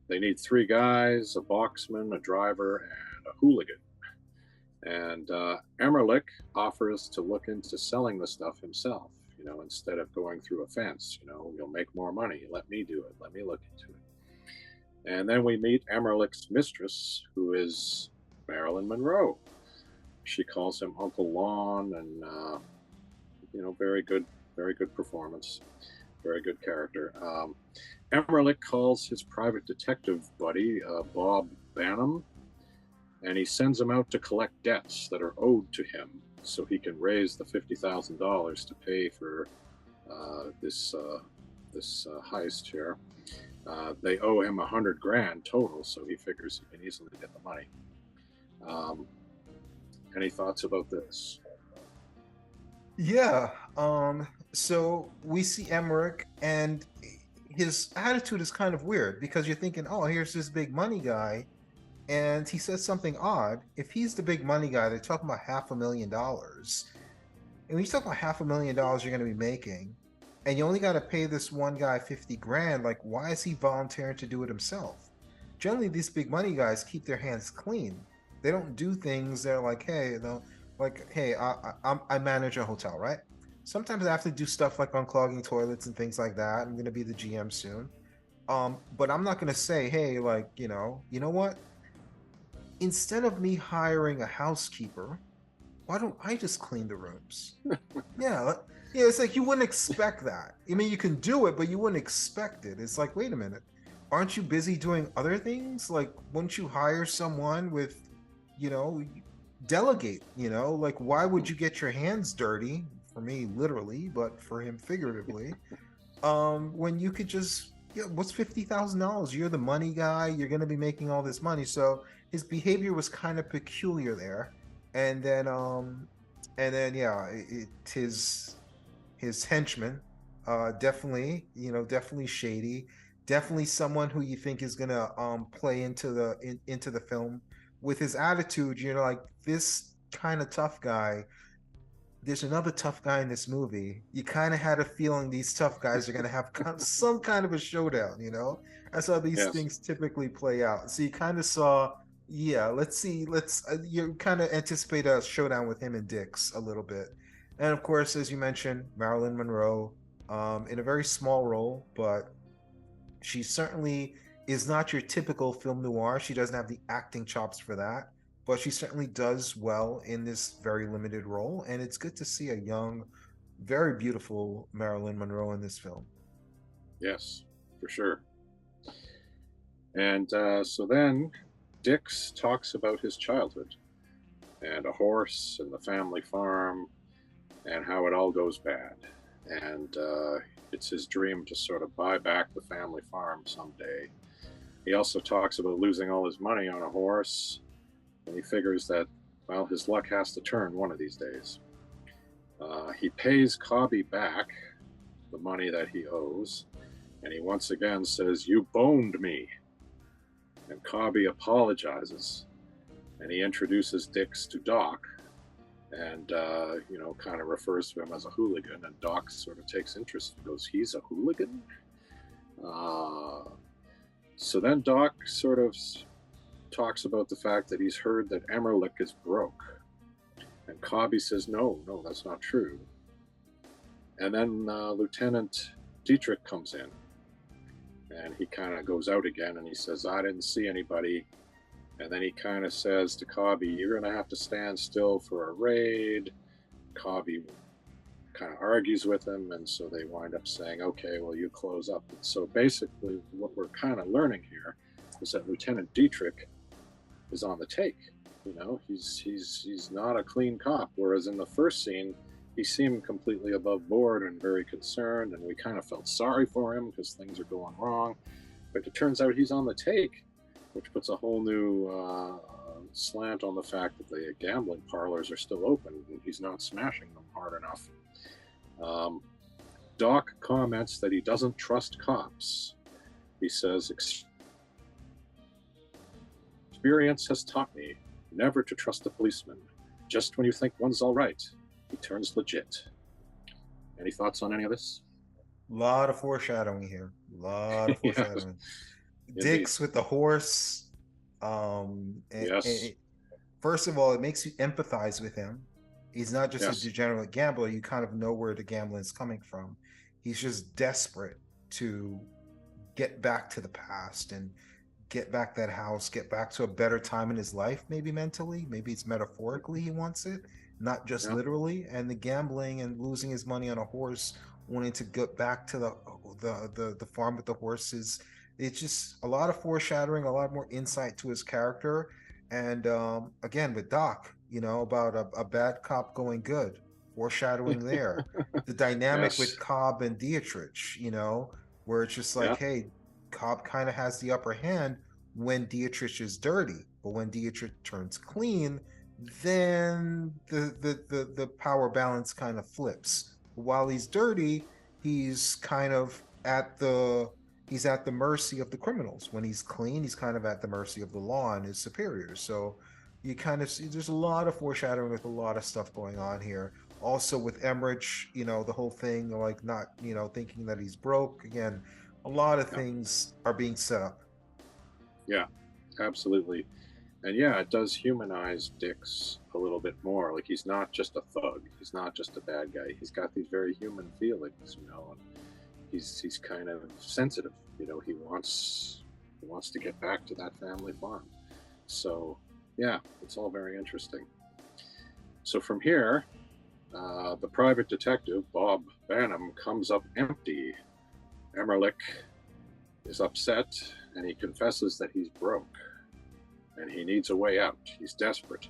They need 3 guys, a boxman, a driver, and a hooligan. And Emmerlich offers to look into selling the stuff himself, instead of going through a fence. You'll make more money. Let me do it. Let me look into it. And then we meet Emmerlich's mistress, who is Marilyn Monroe. She calls him Uncle Lon, and very good performance, very good character. Emmerlich calls his private detective buddy, Bob Banham, and he sends him out to collect debts that are owed to him so he can raise the $50,000 to pay for this heist here. They owe him $100,000 total, so he figures he can easily get the money. Any thoughts about this? Yeah. So we see Emmerich, and his attitude is kind of weird because you're thinking, oh, here's this big money guy, and he says something odd. If he's the big money guy, they're talking about $500,000. And when you talk about $500,000 you're going to be making, and you only got to pay this one guy $50,000, like, why is he volunteering to do it himself? Generally, these big money guys keep their hands clean. They don't do things that are like, hey, I manage a hotel, right? Sometimes I have to do stuff like unclogging toilets and things like that. I'm going to be the GM soon. But I'm not going to say, hey, like, you know what? Instead of me hiring a housekeeper, why don't I just clean the rooms? Yeah, it's like you wouldn't expect that. I mean, you can do it, but you wouldn't expect it. It's like, wait a minute, aren't you busy doing other things? Like, wouldn't you hire someone with, delegate, like, why would you get your hands dirty? For me, literally, but for him, figuratively, when you could just, what's $50,000? You're the money guy. You're going to be making all this money. So his behavior was kind of peculiar there. And then, his henchman, definitely shady, definitely someone who you think is gonna play into the film with his attitude. Like, this kind of tough guy. There's another tough guy in this movie. You kind of had a feeling these tough guys are gonna have some kind of a showdown. That's how these Yes. things typically play out. So you kind of saw. Yeah, let's you kind of anticipate a showdown with him and Dix a little bit. And of course, as you mentioned, Marilyn Monroe, in a very small role, but she certainly is not your typical film noir. She doesn't have the acting chops for that, but she certainly does well in this very limited role. And it's good to see a young, very beautiful Marilyn Monroe in this film. Yes, for sure. And so then Dix talks about his childhood and a horse and the family farm and how it all goes bad. And it's his dream to sort of buy back the family farm someday. He also talks about losing all his money on a horse, and he figures that, well, his luck has to turn one of these days. He pays Cobby back the money that he owes, and he once again says, "You boned me." And Cobby apologizes, and he introduces Dix to Doc, and kind of refers to him as a hooligan. And Doc sort of takes interest and goes, "He's a hooligan?" So then Doc sort of talks about the fact that he's heard that Emmerlich is broke, and Cobby says, "No, that's not true." And then Lieutenant Dietrich comes in, and he kind of goes out again, and he says, "I didn't see anybody." And then he kind of says to Cobby, "You're going to have to stand still for a raid." Cobby kind of argues with him, and so they wind up saying, "Okay, well, you close up." And so basically what we're kind of learning here is that Lieutenant Dietrich is on the take. He's not a clean cop, whereas in the first scene, he seemed completely above board and very concerned, and we kind of felt sorry for him because things are going wrong. But it turns out he's on the take, which puts a whole new slant on the fact that the gambling parlors are still open and he's not smashing them hard enough. Doc comments that he doesn't trust cops. He says, "Experience has taught me never to trust a policeman, just when you think one's all right. he turns legit. Any thoughts on any of this? A lot of foreshadowing here. A lot of Yes, foreshadowing. indeed. Dix with the horse. Yes. First of all, it makes you empathize with him. He's not just a Yes. degenerate gambler. You kind of know where the gambling is coming from. He's just desperate to get back to the past and get back that house, get back to a better time in his life, maybe mentally, maybe it's metaphorically he wants it, not just Yeah. literally. And the gambling and losing his money on a horse, wanting to get back to the farm with the horses. It's just a lot of foreshadowing, a lot more insight to his character. And again, with Doc, about a bad cop going good, foreshadowing there. The dynamic with Yes. Cobb and Dietrich, where it's just like, Yeah. hey, Cobb kind of has the upper hand when Dietrich is dirty, but when Dietrich turns clean, then the power balance kind of flips. While he's dirty, he's kind of at the mercy of the criminals. When he's clean, he's kind of at the mercy of the law and his superiors. So you kind of see there's a lot of foreshadowing with a lot of stuff going on here. Also with Emmerich, the whole thing like not, thinking that he's broke. Again, a lot of Yeah. things are being set up. Yeah. Absolutely. And yeah, it does humanize Dix a little bit more. Like he's not just a thug. He's not just a bad guy. He's got these very human feelings, and he's kind of sensitive. He wants to get back to that family farm. So yeah, it's all very interesting. So from here, the private detective Bob Bannum comes up empty. Emmerlich is upset, and he confesses that he's broke and he needs a way out. He's desperate.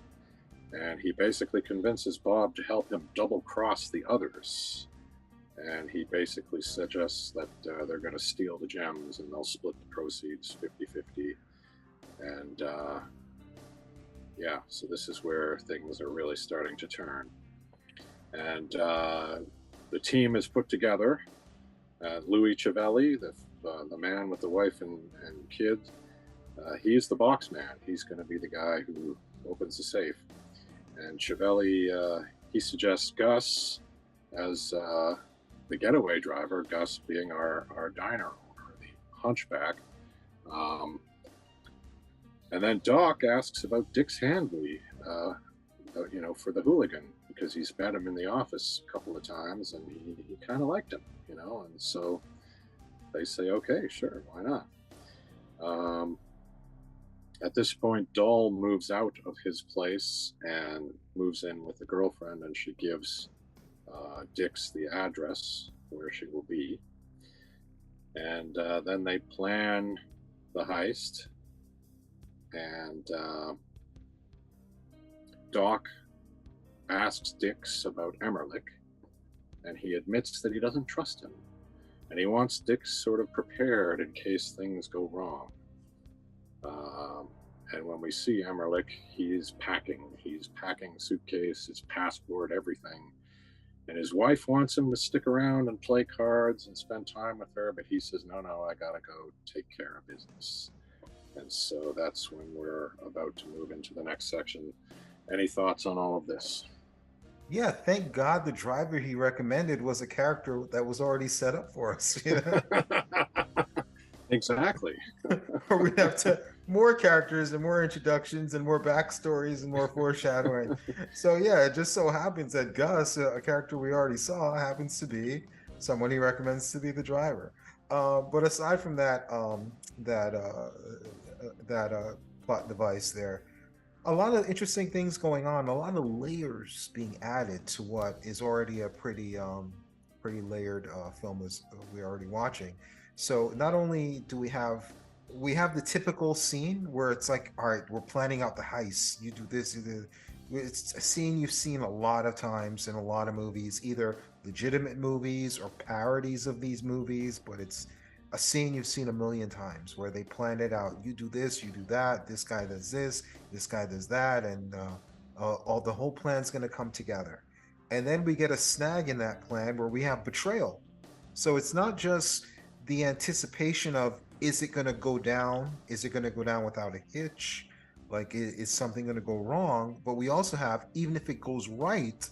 And he basically convinces Bob to help him double cross the others. And he basically suggests that they're going to steal the gems and they'll split the proceeds 50-50. And yeah, so this is where things are really starting to turn. And the team is put together. Louis Chiavelli, the man with the wife and kids, he's the box man. He's going to be the guy who opens the safe. And Chiavelli, he suggests Gus as the getaway driver, Gus being our diner owner, the hunchback. And then Doc asks about Dick's Handley, for the hooligan, because he's met him in the office a couple of times and he kind of liked him, and so they say, okay, sure, why not? At this point, Dahl moves out of his place and moves in with the girlfriend, and she gives Dix the address where she will be. And then they plan the heist, and Doc asks Dix about Emmerlich, and he admits that he doesn't trust him, and he wants Dix sort of prepared in case things go wrong. And when we see Emmerlich, he's packing suitcase, his passport, everything. And his wife wants him to stick around and play cards and spend time with her, but he says, no, I gotta go take care of business. And so that's when we're about to move into the next section. Any thoughts on all of this? Yeah, thank God the driver he recommended was a character that was already set up for us. Exactly. Or we'd have more characters and more introductions and more backstories and more foreshadowing. So yeah, it just so happens that Gus, a character we already saw, happens to be someone he recommends to be the driver. But aside from that, that plot device there, a lot of interesting things going on, a lot of layers being added to what is already a pretty layered film as we're already watching. So not only do we have the typical scene where it's like, all right, we're planning out the heist. You do this, it's a scene you've seen a lot of times in a lot of movies, either legitimate movies or parodies of these movies, but it's a scene you've seen a million times where they plan it out. You do this, you do that, this guy does this guy does that, and all the whole plan's going to come together. And then we get a snag in that plan where we have betrayal. So it's not just the anticipation of, is it going to go down? Is it going to go down without a hitch? Like, is something going to go wrong? But we also have, even if it goes right,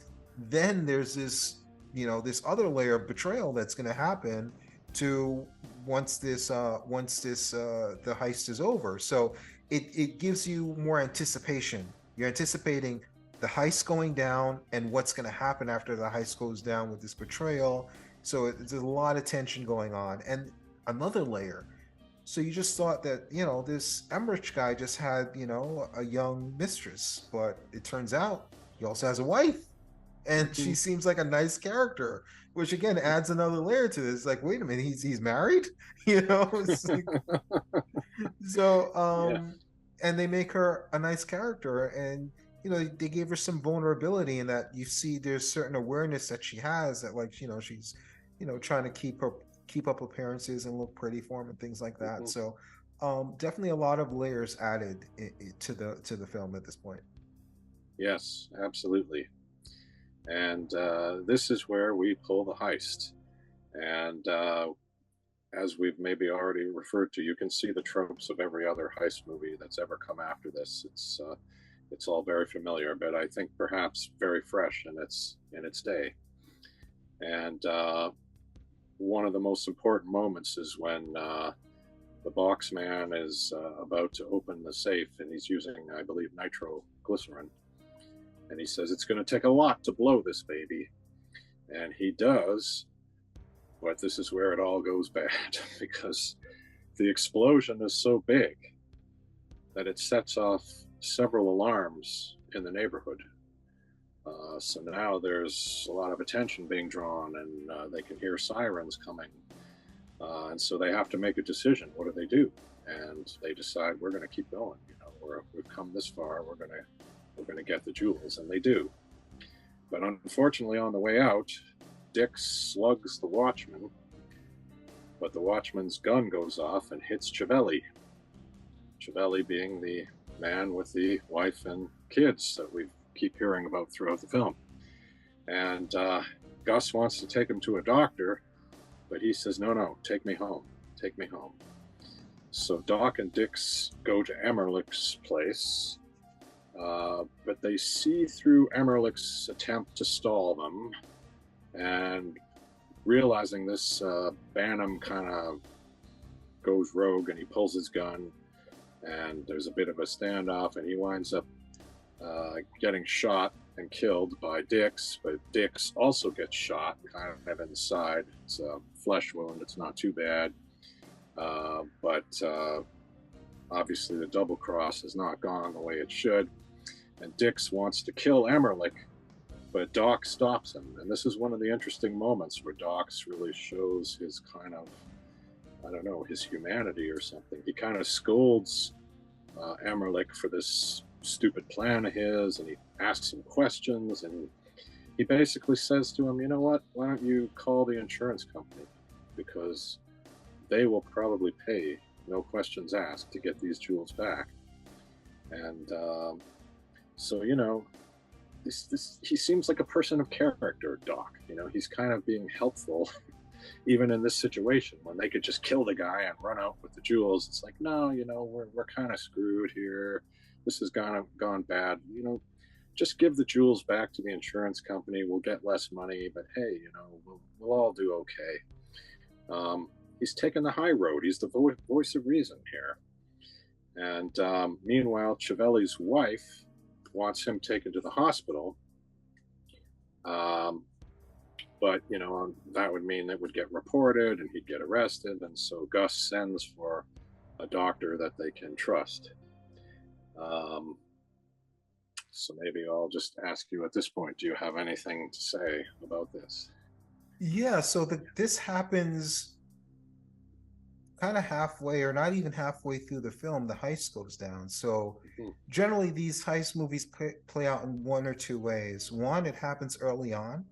then there's this, this other layer of betrayal that's going to happen to once this the heist is over. So it gives you more anticipation. You're anticipating the heist going down and what's going to happen after the heist goes down with this betrayal. So there's a lot of tension going on. And another layer, so you just thought that, this Emmerich guy just had, a young mistress, but it turns out he also has a wife, and she seems like a nice character, which again adds another layer to this. Like, wait a minute, he's married, like, so Yeah. and they make her a nice character, and they gave her some vulnerability in that you see there's certain awareness that she has that, like, she's trying to keep up appearances and look pretty for him and things like that. Mhm. So definitely a lot of layers added to the film at this point. Yes, absolutely. And this is where we pull the heist. And as we've maybe already referred to, you can see the tropes of every other heist movie that's ever come after this. It's all very familiar, but I think perhaps very fresh in its day. And one of the most important moments is when the box man is about to open the safe, and he's using, I believe, nitroglycerin. And he says it's going to take a lot to blow this baby, and he does. But this is where it all goes bad because the explosion is so big that it sets off several alarms in the neighborhood. So now there's a lot of attention being drawn, and they can hear sirens coming. And so they have to make a decision. What do they do? And they decide we're going to keep going. We've come this far. We're going to get the jewels, and they do. But unfortunately, on the way out, Dick slugs the watchman, but the watchman's gun goes off and hits Ciavelli. Ciavelli being the man with the wife and kids that we keep hearing about throughout the film. And Gus wants to take him to a doctor, but he says, no, take me home. Take me home. So Doc and Dix go to Emmerlich's place, but they see through Emmerlich's attempt to stall them, and realizing this, Banham kind of goes rogue and he pulls his gun, and there's a bit of a standoff, and he winds up getting shot and killed by Dix, but Dix also gets shot kind of in the side. It's a flesh wound, it's not too bad. But obviously the double cross has not gone the way it should, and Dix wants to kill Emmerlich, but Doc stops him. And this is one of the interesting moments where Doc really shows his kind of, I don't know, his humanity or something. He kind of scolds Emmerlich for this stupid plan of his, and he asks him questions, and he basically says to him, you know what, why don't you call the insurance company, because they will probably pay, no questions asked, to get these jewels back. And so, he seems like a person of character, Doc. He's kind of being helpful even in this situation when they could just kill the guy and run out with the jewels. It's like, no, we're kind of screwed here. This has gone bad. Just give the jewels back to the insurance company. We'll get less money, but hey, we'll all do okay. He's taken the high road. He's the voice of reason here. And meanwhile, Ciavelli's wife wants him taken to the hospital. But, that would mean it would get reported and he'd get arrested. And so Gus sends for a doctor that they can trust. So maybe I'll just ask you at this point, do you have anything to say about this? Yeah, so this happens kind of halfway or not even halfway through the film. The heist goes down. So generally these heist movies play out in one or two ways. One, it happens early on,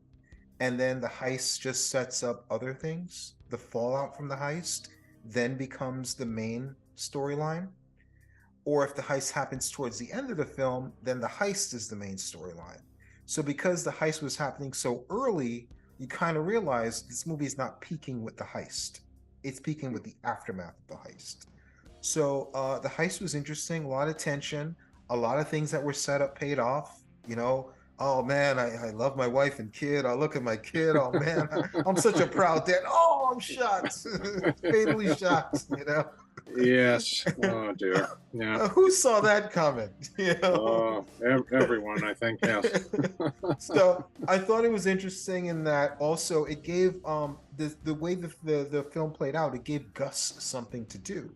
and then the heist just sets up other things. The fallout from the heist then becomes the main storyline. Or if the heist happens towards the end of the film, then the heist is the main storyline. So because the heist was happening so early, you kind of realize this movie is not peaking with the heist. It's peaking with the aftermath of the heist. So the heist was interesting, a lot of tension, a lot of things that were set up paid off. Oh man, I love my wife and kid. I look at my kid. Oh man, I'm such a proud dad. Oh, I'm shot, fatally shot. Yes. Oh dear. Yeah. Who saw that coming? You know. Everyone, I think, yes. So I thought it was interesting in that also it gave the way the film played out, it gave Gus something to do.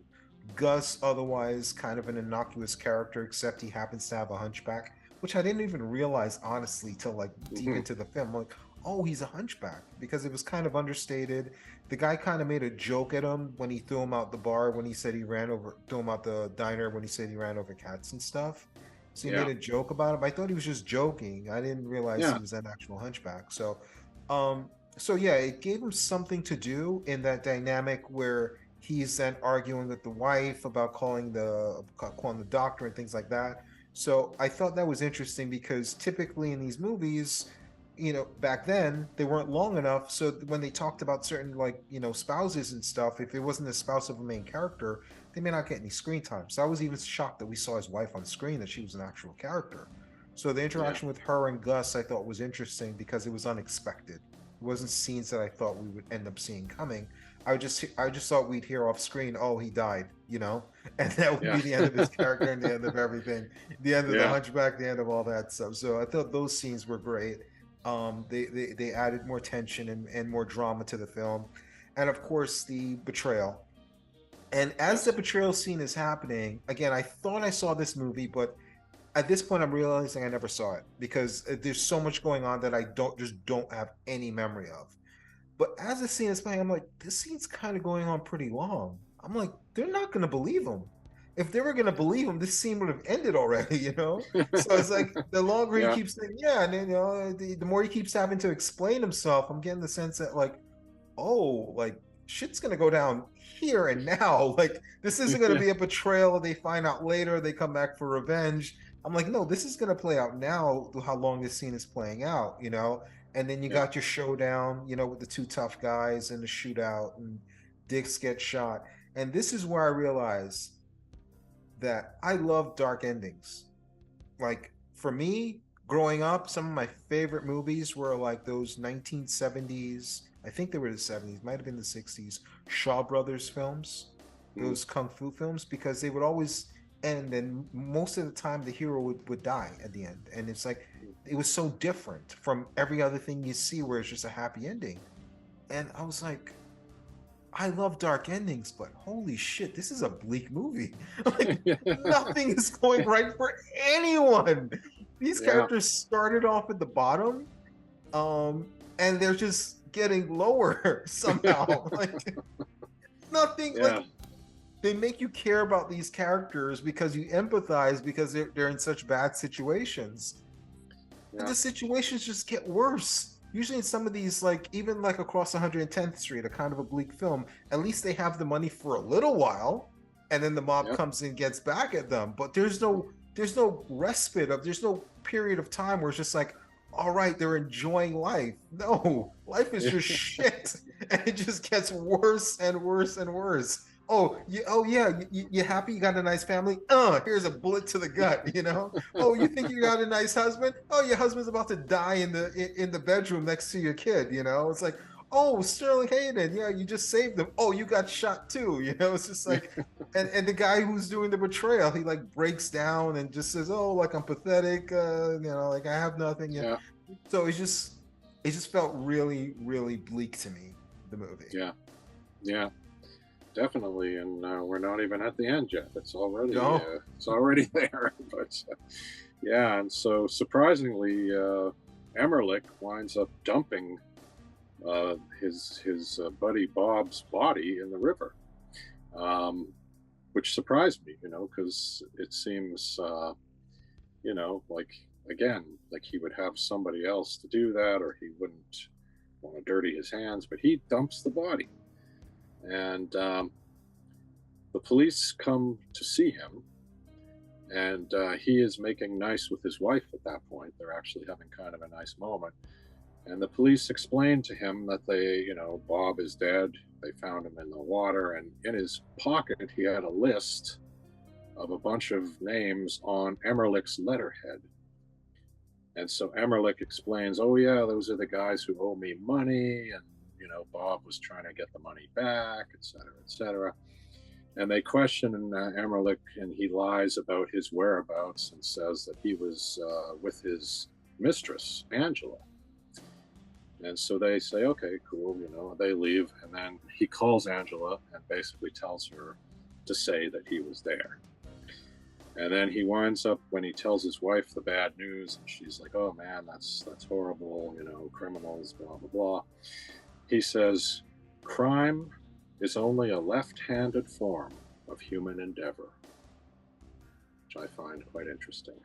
Gus, otherwise kind of an innocuous character, except he happens to have a hunchback, which I didn't even realize honestly till like deep Mhm. into the film. I'm like, oh, he's a hunchback because it was kind of understated. The guy kind of made a joke at him when he threw him out the bar when he said he ran over, threw him out the diner when he said he ran over cats and stuff. So he made Yeah. a joke about him. I thought he was just joking. I didn't realize he Yeah. was an actual hunchback. Um, so yeah, it gave him something to do in that dynamic where he's then arguing with the wife about calling the doctor and things like that. So I thought that was interesting because typically in these movies, back then they weren't long enough. So when they talked about certain like, spouses and stuff, if it wasn't the spouse of a main character, they may not get any screen time. So I was even shocked that we saw his wife on screen, that she was an actual character. So the Yeah. interaction with her and Gus I thought was interesting because it was unexpected. It wasn't scenes that I thought we would end up seeing coming. I just thought we'd hear off screen, oh, he died, and that would Yeah. be the end of his character and the end of everything, the end of the Yeah. Hunchback, the end of all that stuff. So I thought those scenes were great. They added more tension and more drama to the film, and of course the betrayal. And as the Yes. betrayal scene is happening, again, I thought I saw this movie, but at this point, I'm realizing I never saw it because there's so much going on that I don't have any memory of. But as the scene is playing, I'm like, this scene's kind of going on pretty long. I'm like, they're not going to believe him. If they were going to believe him, this scene would have ended already. So it's like the longer he Yeah. keeps saying, yeah, and then the more he keeps having to explain himself, I'm getting the sense that like, oh, like shit's gonna go down here and now. Like this isn't gonna Yeah. be a betrayal they find out later, they come back for revenge. I'm like, no, this is gonna play out now, how long this scene is playing out. And then you Yeah. got your showdown, with the two tough guys and the shootout and Dix gets shot. And this is where I realize that I love dark endings. Like for me, growing up, some of my favorite movies were like those 1970s, I think they were the 70s, might have been the 60s, Shaw Brothers films, Mm. those kung fu films, because they would always end and most of the time the hero would die at the end. And it's like it was so different from every other thing you see where it's just a happy ending. And I was like, I love dark endings, but holy shit, this is a bleak movie. Like nothing is going right for anyone. These Yeah. characters started off at the bottom, um, and they're just getting lower somehow. Like nothing. Yeah. Like they make you care about these characters because you empathize because they're in such bad situations, and Yeah. the situations just get worse. Usually in some of these, like even like across 110th Street, a kind of a bleak film, at least they have the money for a little while, and then the mob Yep. comes and gets back at them. But there's no respite of there's no period of time where it's just like, all right, they're enjoying life. No, life is Yeah. just shit, and it just gets worse and worse and worse. Oh yeah, you happy you got a nice family? Here's a bullet to the gut. Oh, you think you got a nice husband? Oh, your husband's about to die in the bedroom next to your kid. It's like, oh, Sterling Hayden, yeah, you just saved him. Oh, you got shot too. It's just like, and the guy who's doing the betrayal, he like breaks down and just says, oh, like I'm pathetic, like I have nothing. Yeah. So it just felt really, really bleak to me, the movie. Yeah. Yeah. Definitely, and we're not even at the end yet. No. It's already there. But yeah, and so surprisingly, Emmerlich winds up dumping his buddy Bob's body in the river, um, which surprised me. Because it seems like again like he would have somebody else to do that, or he wouldn't want to dirty his hands, but he dumps the body. And the police come to see him, and he is making nice with his wife at that point. They're actually having kind of a nice moment. And the police explain to him that Bob is dead. They found him in the water, and in his pocket, he had a list of a bunch of names on Emmerlich's letterhead. And so Emmerlich explains, oh, yeah, those are the guys who owe me money. And, Bob was trying to get the money back, et cetera, et cetera. And they question Emmerlich, and he lies about his whereabouts and says that he was with his mistress, Angela. And so they say, okay, cool, they leave. And then he calls Angela and basically tells her to say that he was there. And then he winds up, when he tells his wife the bad news, and she's like, oh man, that's horrible, criminals, blah, blah, blah. He says, crime is only a left-handed form of human endeavor, which I find quite interesting.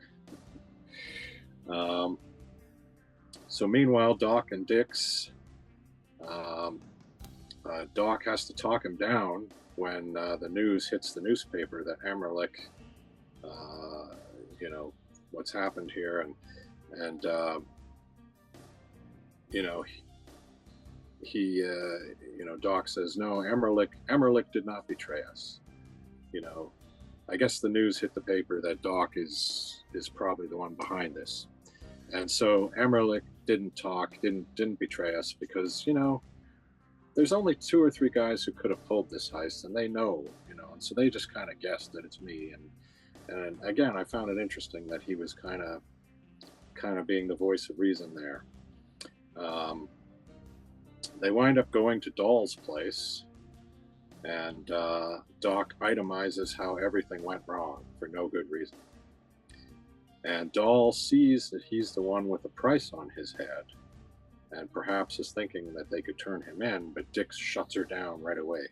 So meanwhile, Doc and Dix, Doc has to talk him down when the news hits the newspaper that Emmerlich, what's happened here, and he Doc says, no, Emmerlich did not betray us. I guess the news hit the paper that Doc is probably the one behind this. And so Emmerlich didn't betray us because, there's only 2 or 3 guys who could have pulled this heist, and they know, and so they just kind of guessed that it's me. And again, I found it interesting that he was kind of being the voice of reason there. They wind up going to Dahl's place, and Doc itemizes how everything went wrong for no good reason. And Dahl sees that he's the one with the price on his head, and perhaps is thinking that they could turn him in, but Dix shuts her down right away.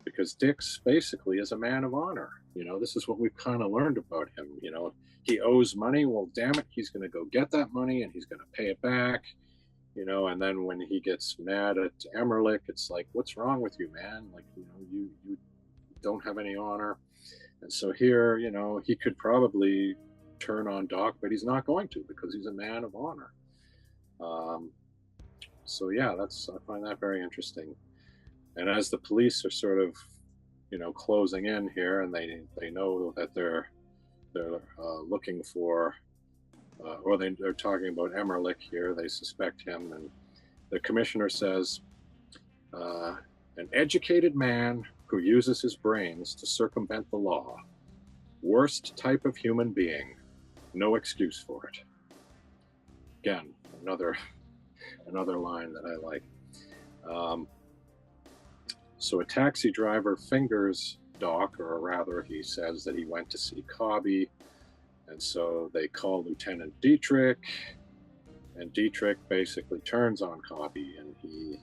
Because Dix basically is a man of honor. This is what we've kind of learned about him. He owes money. Well, damn it, he's going to go get that money and he's going to pay it back. And then when he gets mad at Emmerlich, it's like, what's wrong with you, man? Like, you don't have any honor. And so here, he could probably turn on Doc, but he's not going to because he's a man of honor. So yeah, I find that very interesting. And as the police are sort of, closing in here, and they know that they're looking for, or they're talking about Emmerlich here. They suspect him, and the commissioner says, "An educated man who uses his brains to circumvent the law. Worst type of human being. No excuse for it." Again, another line that I like. So a taxi driver fingers Doc, or rather he says that he went to see Cobby, and so they call Lieutenant Dietrich, and Dietrich basically turns on Cobby, and he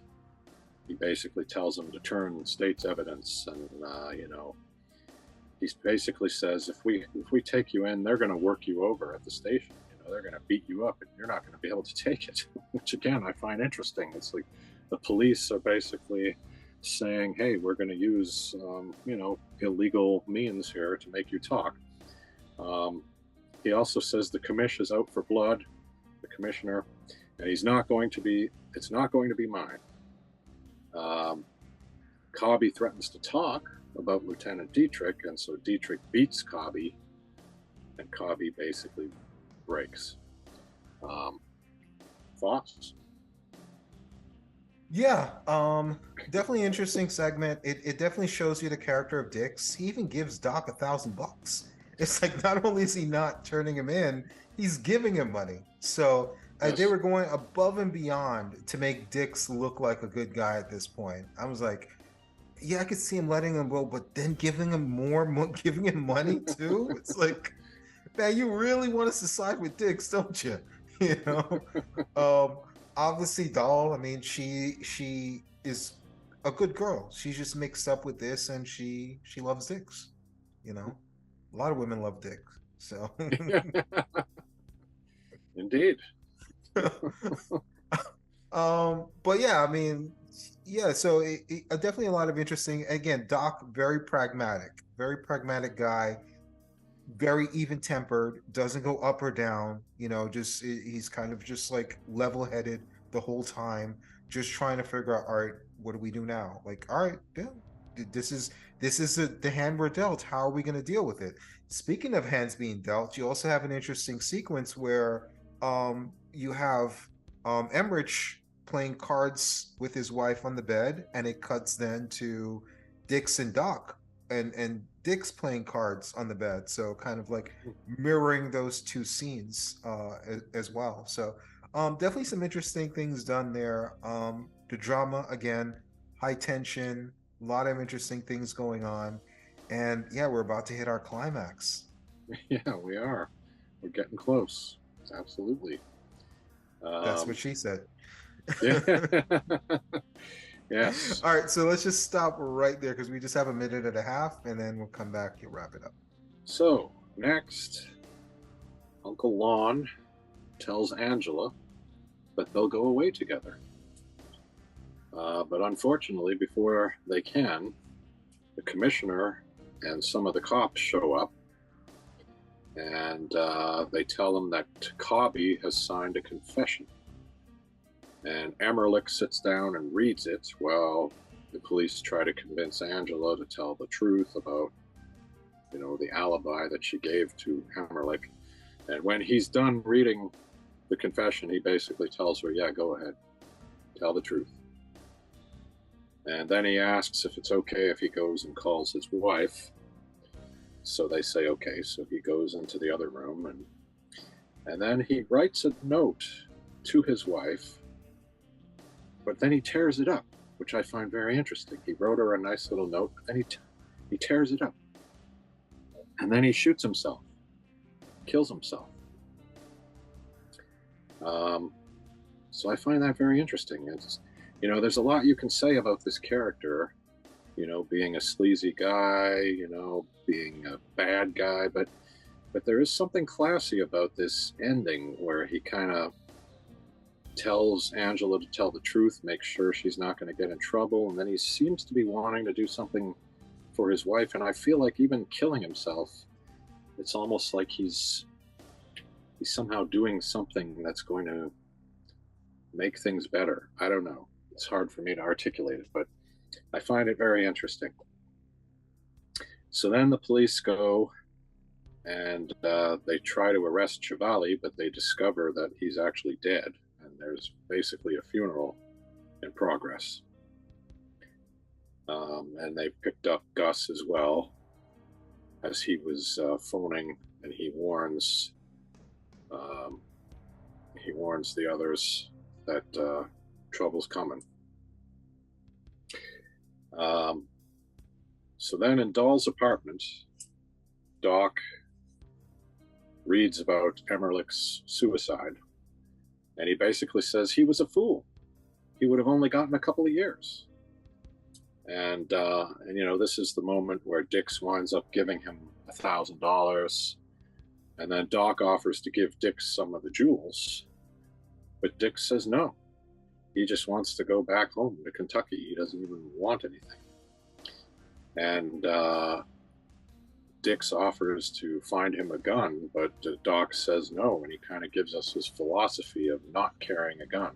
basically tells him to turn state's evidence, and he basically says, if we take you in, they're going to work you over at the station. They're going to beat you up, and you're not going to be able to take it. Which again, I find interesting. It's like the police are basically saying, hey, we're going to use illegal means here to make you talk. He also says the commish is out for blood, the commissioner, and it's not going to be mine. Cobby threatens to talk about Lieutenant Dietrich, and so Dietrich beats Cobby, and Cobby basically breaks. Thoughts? Yeah, definitely interesting segment. It definitely shows you the character of Dix. He even gives Doc $1,000. It's like, not only is he not turning him in, he's giving him money. So Yes. they were going above and beyond to make Dix look like a good guy at this point. I was like, yeah, I could see him letting him go, but then giving him giving him money too. It's like, man, you really want us to side with Dix, don't you? Obviously Dahl, I mean, she is a good girl. She's just mixed up with this, and she loves Dix. A lot of women love Dix. So Indeed. But yeah, I mean, yeah. So definitely a lot of interesting. Again, Doc, very pragmatic guy, very even tempered, doesn't go up or down. Just he's kind of just like level headed the whole time, just trying to figure out, all right, what do we do now? Like, all right, yeah, this is the hand we're dealt. How are we going to deal with it? Speaking of hands being dealt, you also have an interesting sequence where you have Emmerich playing cards with his wife on the bed, and it cuts then to Dix and Doc, and Dix playing cards on the bed. So kind of like mirroring those two scenes as well. So definitely some interesting things done there. The drama again, high tension, a lot of interesting things going on, and yeah, we're about to hit our climax. Yeah, we are. We're getting close. Absolutely. That's what she said. Yeah. Yes. All right, so let's just stop right there because we just have a minute and a half, and then we'll come back and wrap it up. So next, Uncle Lon tells Angela that they'll go away together. But unfortunately, before they can, the commissioner and some of the cops show up, and they tell him that Cobby has signed a confession. And Emmerich sits down and reads it while the police try to convince Angela to tell the truth about, the alibi that she gave to Emmerich. And when he's done reading the confession, he basically tells her, yeah, go ahead, tell the truth. And then he asks if it's okay if he goes and calls his wife. So they say okay. So he goes into the other room, and then he writes a note to his wife, but then he tears it up, which I find very interesting. He wrote her a nice little note, but then he tears it up. And then he shoots himself, kills himself. So I find that very interesting. It's, there's a lot you can say about this character, being a sleazy guy, being a bad guy, but there is something classy about this ending where he kind of tells Angela to tell the truth, make sure she's not going to get in trouble, and then he seems to be wanting to do something for his wife, and I feel like even killing himself, it's almost like he's somehow doing something that's going to make things better. I don't know. It's hard for me to articulate it, but I find it very interesting. So then the police go and they try to arrest Chevali, but they discover that he's actually dead, and there's basically a funeral in progress. And they picked up Gus as well, as he was phoning, and he warns the others that trouble's coming. So then in Dahl's apartment, Doc reads about Emmerich's suicide, and he basically says he was a fool. He would have only gotten a couple of years. And this is the moment where Dix winds up giving him $1,000, and then Doc offers to give Dix some of the jewels, but Dix says no. He just wants to go back home to Kentucky. He doesn't even want anything. And Dix offers to find him a gun, but Doc says no, and he kind of gives us his philosophy of not carrying a gun,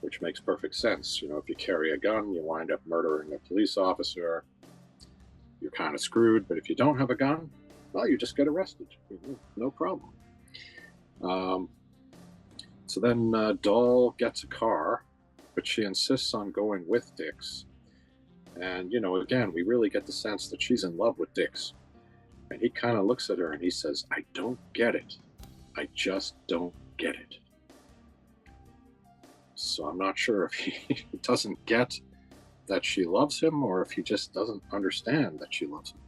which makes perfect sense. If you carry a gun, you wind up murdering a police officer. You're kind of screwed, but if you don't have a gun, well, you just get arrested. No problem. So then Dahl gets a car, but she insists on going with Dix. And, again, we really get the sense that she's in love with Dix. And he kind of looks at her and he says, I don't get it. I just don't get it. So I'm not sure if he doesn't get that she loves him or if he just doesn't understand that she loves him.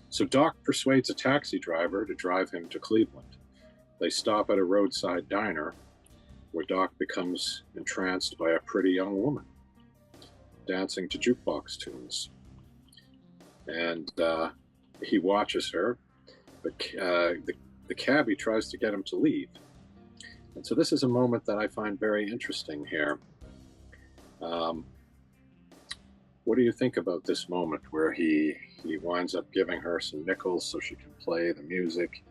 So Doc persuades a taxi driver to drive him to Cleveland. They stop at a roadside diner where Doc becomes entranced by a pretty young woman dancing to jukebox tunes. And he watches her, but the cabbie tries to get him to leave. And so this is a moment that I find very interesting here. What do you think about this moment where he winds up giving her some nickels so she can play the music?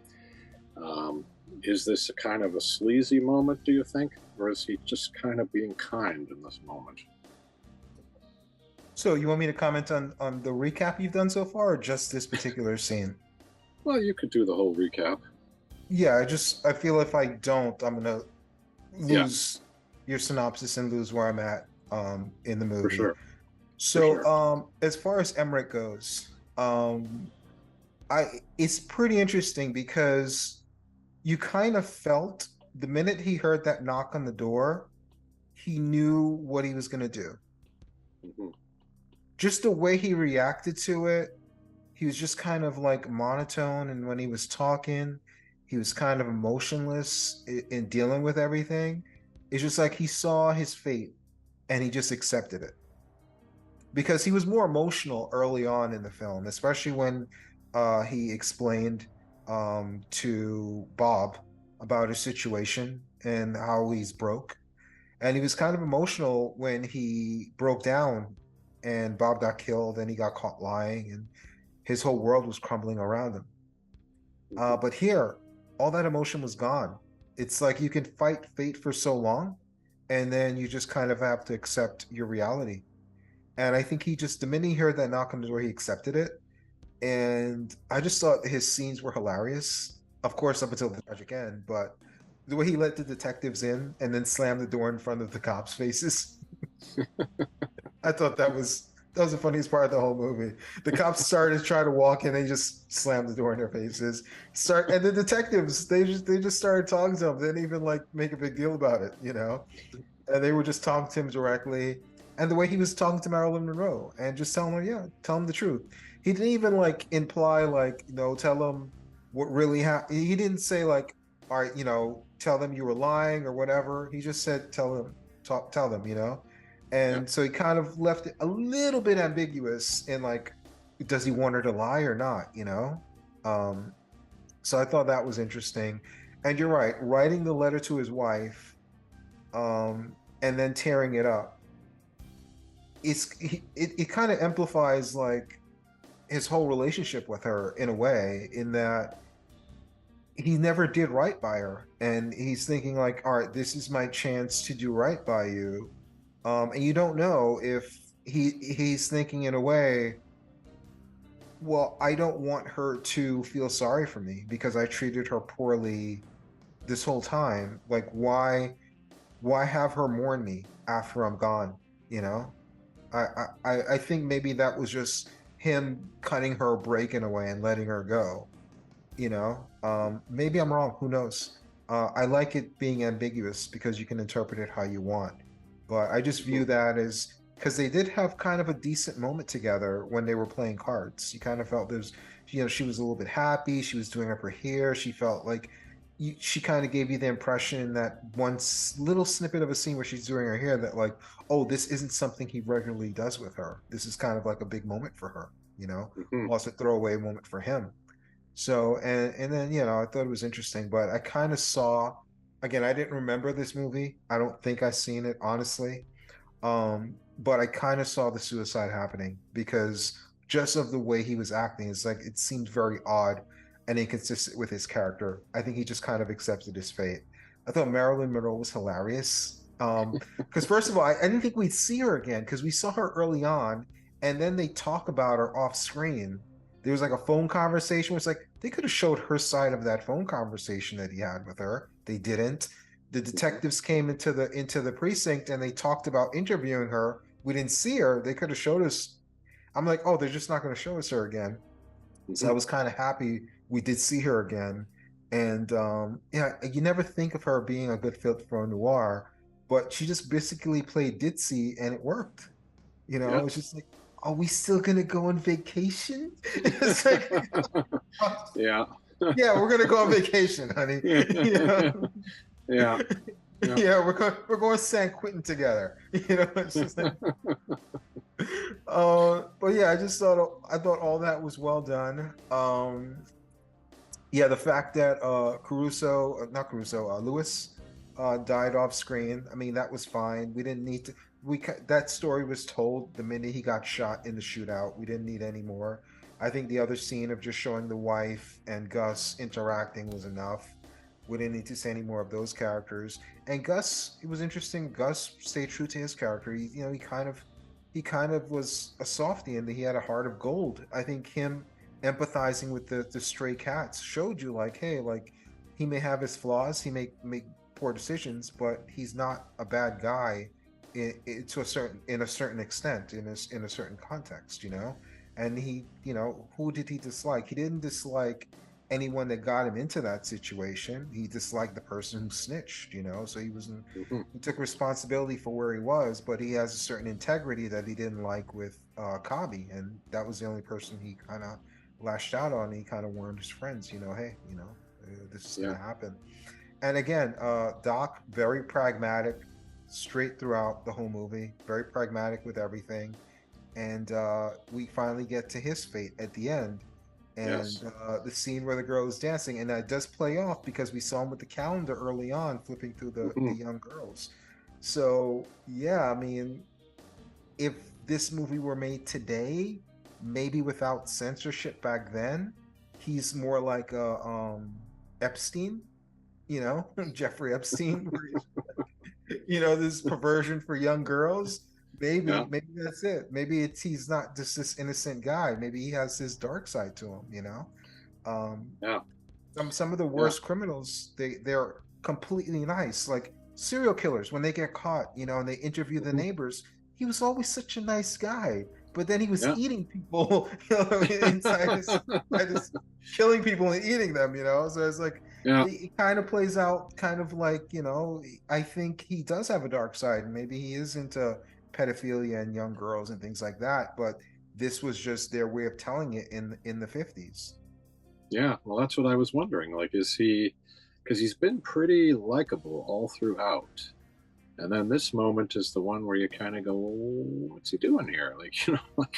Is this a kind of a sleazy moment, do you think? Or is he just kind of being kind in this moment? So you want me to comment on the recap you've done so far, or just this particular scene? Well, you could do the whole recap. Yeah, I feel if I don't, I'm gonna Yeah, lose your synopsis and lose where I'm at in the for movie. sure, for So sure. as far as Emmerich goes, I it's pretty interesting because you kind of felt the minute he heard that knock on the door, he knew what he was gonna do. Hmm. Just the way he reacted to it, he was just kind of like monotone, and when he was talking, he was kind of emotionless in dealing with everything. It's just like he saw his fate and he just accepted it because he was more emotional early on in the film, especially when he explained to Bob about his situation and how he's broke. And he was kind of emotional when he broke down and Bob got killed and he got caught lying and his whole world was crumbling around him. Hmm. But here, all that emotion was gone. It's like you can fight fate for so long, and then you just kind of have to accept your reality. And I think he just, the minute he heard that knock on the door, he accepted it. And I just thought his scenes were hilarious. Of course, up until the tragic end, but the way he let the detectives in and then slammed the door in front of the cops' faces. I thought that was the funniest part of the whole movie. The cops started to try to walk in, they just slammed the door in their faces. Start and the detectives, they just started talking to him. They didn't even like make a big deal about it, you know? And they were just talking to him directly. And the way he was talking to Marilyn Monroe and just telling her, yeah, tell him the truth. He didn't even like imply like, tell him what really happened. He didn't say like, all right, tell them you were lying or whatever. He just said, tell them, Yeah. And so he kind of left it a little bit ambiguous in like, does he want her to lie or not? Um, so I thought that was interesting. And you're right, writing the letter to his wife, and then tearing it up. It kind of amplifies like his whole relationship with her in a way, in that he never did right by her, and he's thinking like, all right, this is my chance to do right by you. And you don't know if he's thinking in a way, well, I don't want her to feel sorry for me because I treated her poorly this whole time. Like, why have her mourn me after I'm gone? You know, I think maybe that was just him cutting her a break in a way and letting her go. Maybe I'm wrong. Who knows? I like it being ambiguous because you can interpret it how you want. But I just view Hmm. that as because they did have kind of a decent moment together when they were playing cards. You kind of felt there's, she was a little bit happy. She was doing up her hair. She felt like she kind of gave you the impression that little snippet of a scene where she's doing her hair that like, oh, this isn't something he regularly does with her. This is kind of like a big moment for her, Hmm. plus a throwaway moment for him. So and then I thought it was interesting, but I kind of saw again, I didn't remember this movie. I don't think I seen it honestly. But I kind of saw the suicide happening because just of the way he was acting, it's like it seemed very odd and inconsistent with his character. I think he just kind of accepted his fate. I thought Marilyn Monroe was hilarious. Because first of all, I didn't think we'd see her again because we saw her early on, and then they talk about her off screen. There was like a phone conversation. It's like they could have showed her side of that phone conversation that he had with her. They didn't. The Hmm. detectives came into the precinct and they talked about interviewing her. We didn't see her. They could have showed us. I'm like, oh, they're just not going to show us her again. So I Hmm. was kind of happy we did see her again. And yeah, you never think of her being a good fit for a noir, but she just basically played ditzy and it worked. Yeah. It's just like, are we still gonna go on vacation? It's like, Yeah. yeah, we're gonna go on vacation, honey. You know, Yeah. Yeah. yeah, we're going to San Quentin together. It's just like, but yeah, I thought all that was well done. Yeah, the fact that Caruso, not Caruso, Lewis, died off screen. I mean, that was fine. We didn't need to. That story was told the minute he got shot in the shootout. We didn't need any more. I think the other scene of just showing the wife and Gus interacting was enough. We didn't need to see any more of those characters. And Gus, it was interesting. Gus stayed true to his character. He kind of was a softie and he had a heart of gold. I think him empathizing with the stray cats showed you like, hey, like he may have his flaws, he may make poor decisions, but he's not a bad guy to a certain extent, in a certain context, you know. And he, you know, who did he dislike? He didn't dislike anyone that got him into that situation. He disliked the person who snitched, you know. So Hmm. he took responsibility for where he was, but he has a certain integrity that he didn't like with Kabi, and that was the only person he kind of lashed out on. He kind of warned his friends, you know, hey, you know, this is going Yeah. to happen. And again, Doc, very pragmatic, straight throughout the whole movie, very pragmatic with everything. And we finally get to his fate at the end. And Yes. the scene where the girl is dancing, and that does play off because we saw him with the calendar early on, flipping through Hmm. the young girls. So yeah, I mean, if this movie were made today, maybe without censorship back then, he's more like a Epstein, you know, Jeffrey Epstein, where you know, this perversion for young girls. Yeah. Maybe that's it. Maybe he's not just this innocent guy. Maybe he has his dark side to him, you know. Um, Yeah. some of the Yeah. worst criminals, they're completely nice. Like serial killers, when they get caught, you know, and they interview the Hmm. neighbors, he was always such a nice guy. But then he was Yeah. eating people, you know, inside his killing people and eating them, you know. So it's like Yeah. it kind of plays out kind of like, you know, I think he does have a dark side, and maybe he is into pedophilia and young girls and things like that. But this was just their way of telling it in the 50s. Yeah. Well, that's what I was wondering. Like, is he? Because he's been pretty likable all throughout. And then this moment is the one where you kind of go, well, what's he doing here? Like, like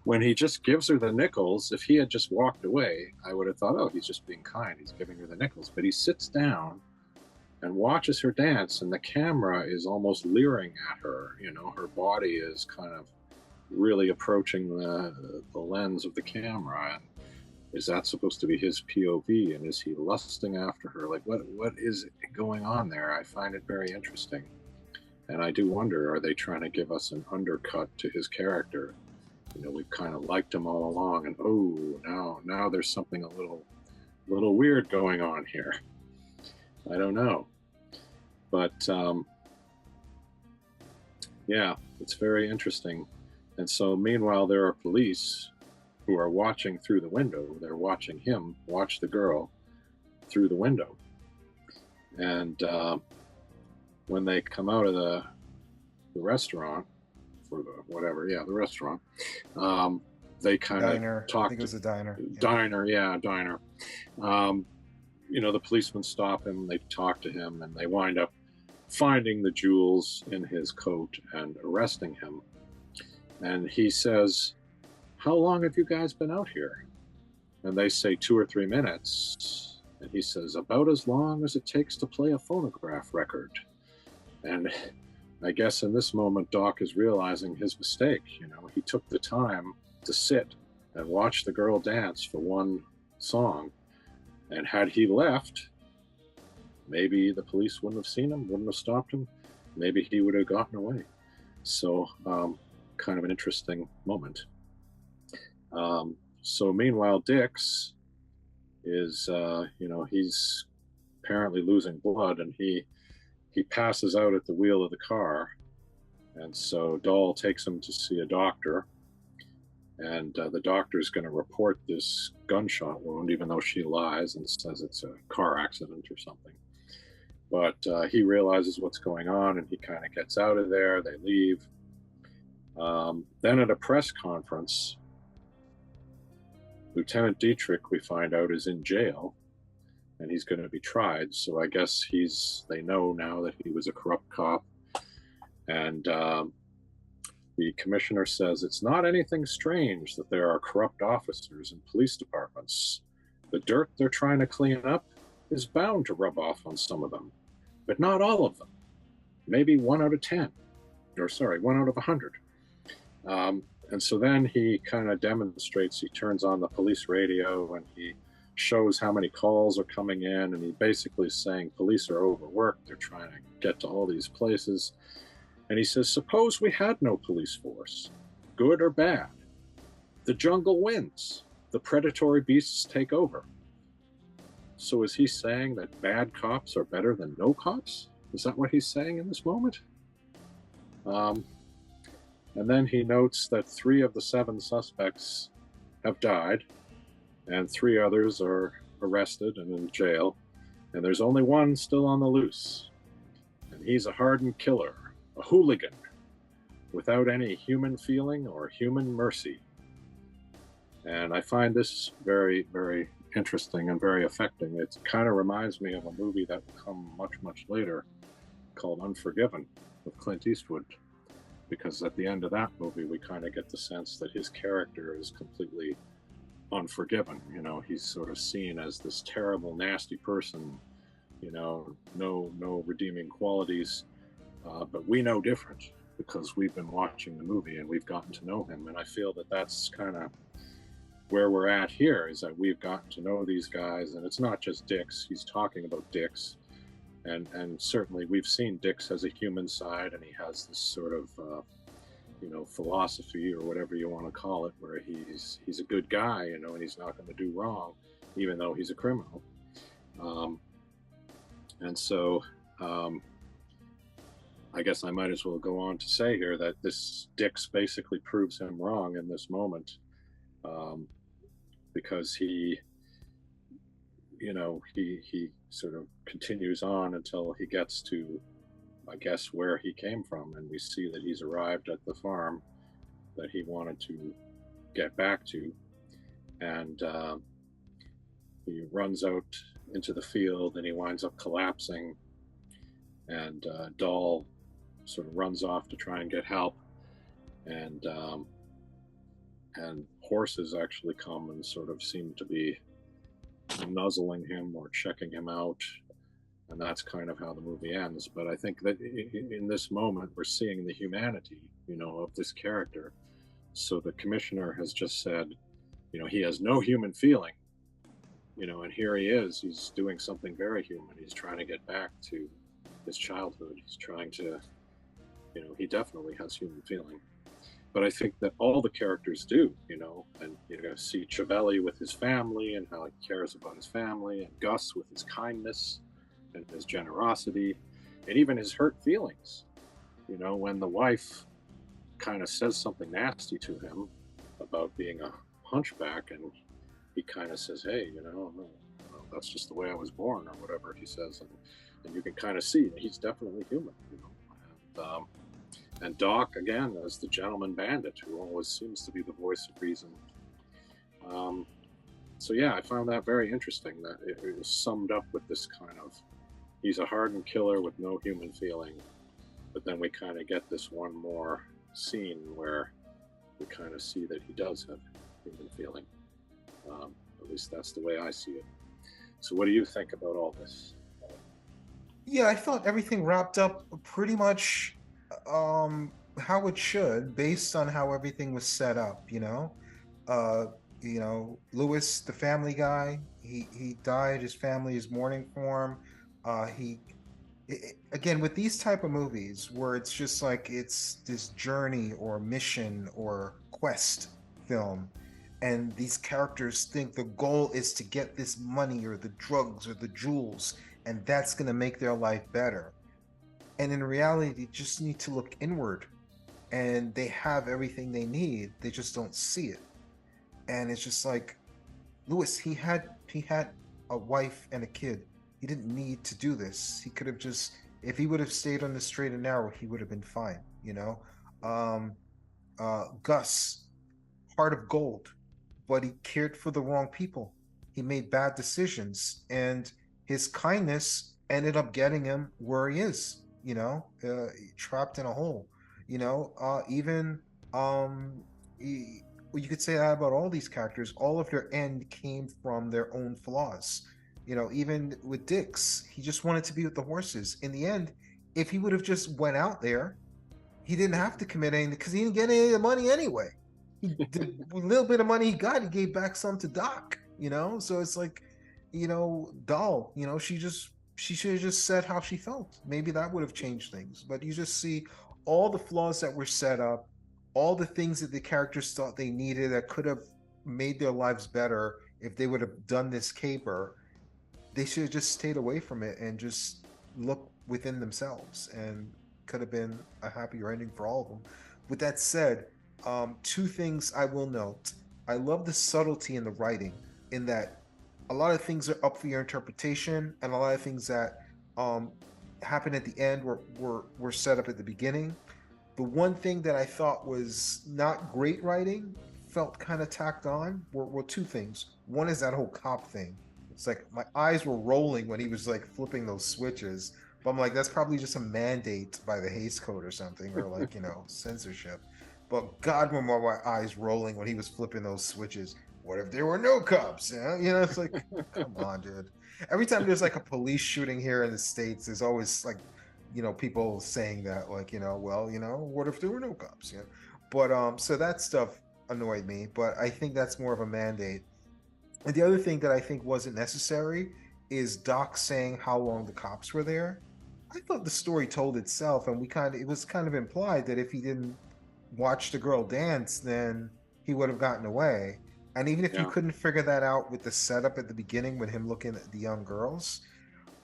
when he just gives her the nickels, if he had just walked away, I would have thought, oh, he's just being kind. He's giving her the nickels. But he sits down and watches her dance, and the camera is almost leering at her. Her body is kind of really approaching the lens of the camera. And is that supposed to be his POV? And is he lusting after her? Like, what is going on there? I find it very interesting. And I do wonder, are they trying to give us an undercut to his character? We've kind of liked him all along, and now there's something a little weird going on here. I don't know, but yeah, it's very interesting. And so, meanwhile, there are police who are watching through the window. They're watching him watch the girl through the window, and when they come out of the restaurant for the whatever, yeah, the restaurant, they kind of Diner. I talk think it to was a diner. Yeah. diner, yeah, diner. Um, the policemen stop him, they talk to him, and they wind up finding the jewels in his coat and arresting him. And he says, "How long have you guys been out here?" And they say 2 or 3 minutes. And he says, "About as long as it takes to play a phonograph record." And I guess in this moment, Doc is realizing his mistake. He took the time to sit and watch the girl dance for one song. And had he left, maybe the police wouldn't have seen him, wouldn't have stopped him. Maybe he would have gotten away. So, kind of an interesting moment. So meanwhile, Dix is, he's apparently losing blood, and he passes out at the wheel of the car. And so Dahl takes him to see a doctor, and the doctor is going to report this gunshot wound, even though she lies and says it's a car accident or something. But he realizes what's going on, and he kind of gets out of there. They leave. Then at a press conference, Lieutenant Dietrich, we find out, is in jail, and he's going to be tried. So I guess they know now that he was a corrupt cop. And the commissioner says it's not anything strange that there are corrupt officers in police departments. The dirt they're trying to clean up is bound to rub off on some of them, but not all of them. Maybe 1 out of 10, or sorry, 1 out of 100. And so then he kind of demonstrates, he turns on the police radio, and he shows how many calls are coming in, and he basically is saying police are overworked, they're trying to get to all these places. And he says, suppose we had no police force, good or bad. The jungle wins. The predatory beasts take over. So is he saying that bad cops are better than no cops? Is that what he's saying in this moment? Um, and then he notes that 3 of the 7 suspects have died, and 3 others are arrested and in jail, and there's only one still on the loose. And he's a hardened killer, a hooligan, without any human feeling or human mercy. And I find this very, very interesting and very affecting. It kind of reminds me of a movie that will come much, much later called Unforgiven with Clint Eastwood. Because at the end of that movie, we kind of get the sense that his character is completely unforgiven. You know, he's sort of seen as this terrible, nasty person, you know, no redeeming qualities. But we know different because we've been watching the movie and we've gotten to know him. And I feel that that's kind of where we're at here, is that we've gotten to know these guys, and it's not just dicks. He's talking about dicks, and certainly we've seen Dix as a human side, and he has this sort of you know, philosophy or whatever you want to call it, where he's a good guy, you know, and he's not going to do wrong, even though he's a criminal. And so I guess I might as well go on to say here that this Dix basically proves him wrong in this moment, because he, you know, he sort of continues on until he gets to, I guess, where he came from, and we see that he's arrived at the farm that he wanted to get back to, and he runs out into the field and he winds up collapsing, and Dahl sort of runs off to try and get help, and horses actually come and sort of seem to be nuzzling him or checking him out, and that's kind of how the movie ends. But I think that in this moment we're seeing the humanity, you know, of this character. So the commissioner has just said, you know, he has no human feeling, you know, and here he is, he's doing something very human. He's trying to get back to his childhood. He's trying to, you know, he definitely has human feeling. But I think that all the characters do, you know, and you're going to see Ciavelli with his family and how he cares about his family, and Gus with his kindness and his generosity, and even his hurt feelings. You know, when the wife kind of says something nasty to him about being a hunchback, and he kind of says, hey, you know, no, that's just the way I was born, or whatever he says. And you can kind of see that he's definitely human, you know. And Doc, again, as the gentleman bandit, who always seems to be the voice of reason. So yeah, I found that very interesting, that it was summed up with this kind of, he's a hardened killer with no human feeling, but then we kind of get this one more scene where we kind of see that he does have human feeling. At least that's the way I see it. So what do you think about all this? Yeah, I thought everything wrapped up pretty much how it should, based on how everything was set up, you know. You know, Lewis, the family guy, he died, his family is mourning for him. Again, with these type of movies where it's just like it's this journey or mission or quest film, and these characters think the goal is to get this money or the drugs or the jewels, and that's going to make their life better. And in reality, they just need to look inward, and they have everything they need. They just don't see it. And it's just like Lewis, he had a wife and a kid. He didn't need to do this. He could have just, if he would have stayed on the straight and narrow, he would have been fine, you know. Gus, heart of gold, but he cared for the wrong people. He made bad decisions, and his kindness ended up getting him where he is, you know, trapped in a hole, you know. Even you could say that about all these characters. All of their end came from their own flaws. You know, even with Dix, he just wanted to be with the horses. In the end, if he would have just went out there, he didn't have to commit anything because he didn't get any of the money anyway. The little bit of money he got, he gave back some to Doc, you know. So it's like, you know, Doll, you know, she should have just said how she felt. Maybe that would have changed things. But you just see all the flaws that were set up, all the things that the characters thought they needed that could have made their lives better if they would have done this caper. they should have just stayed away from it and just looked within themselves, and could have been a happier ending for all of them. With that said, two things I will note. I love the subtlety in the writing, in that a lot of things are up for your interpretation, and a lot of things that um, happen at the end were set up at the beginning. The one thing that I thought was not great writing, felt kind of tacked on, were two things. One is that whole cop thing. It's like my eyes were rolling when he was like flipping those switches. But I'm like, that's probably just a mandate by the Hays Code or something, or like, censorship. But God, were my eyes rolling when he was flipping those switches. What if there were no cops? It's like, come on, dude. Every time there's like a police shooting here in the States, there's always like, people saying that, like, well, what if there were no cops? But so that stuff annoyed me, but I think that's more of a mandate. And the other thing that I think wasn't necessary is Doc saying how long the cops were there. I thought the story told itself, and it was kind of implied that if he didn't watch the girl dance, then he would have gotten away. And even if you Yeah. couldn't figure that out with the setup at the beginning with him looking at the young girls,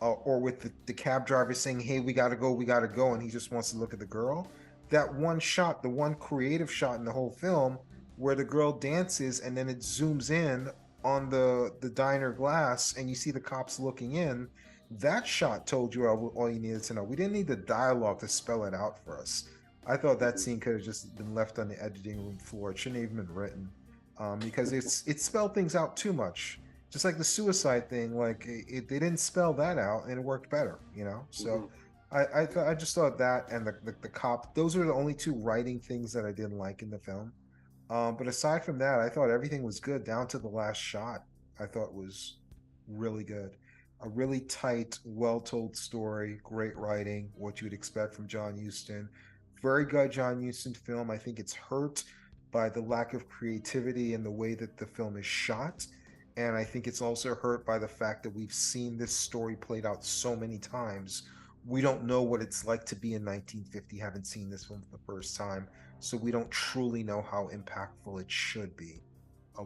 or with the cab driver saying, "Hey, we gotta go," and he just wants to look at the girl. That one shot, the one creative shot in the whole film, where the girl dances and then it zooms in on the diner glass, and you see the cops looking in. That shot told you all you needed to know. We didn't need the dialogue to spell it out for us. I thought that Mhm. scene could have just been left on the editing room floor. It shouldn't have even been written, because it spelled things out too much, just like the suicide thing. Like they didn't spell that out, and it worked better. So Mhm. I just thought that, and the cop, those are the only two writing things that I didn't like in the film. But aside from that, I thought everything was good down to the last shot. I thought was really good. A really tight, well told story, great writing, what you would expect from John Huston. Very good John Huston film. I think it's hurt by the lack of creativity in the way that the film is shot. And I think it's also hurt by the fact that we've seen this story played out so many times. We don't know what it's like to be in 1950, haven't seen this film for the first time, so we don't truly know how impactful it should be.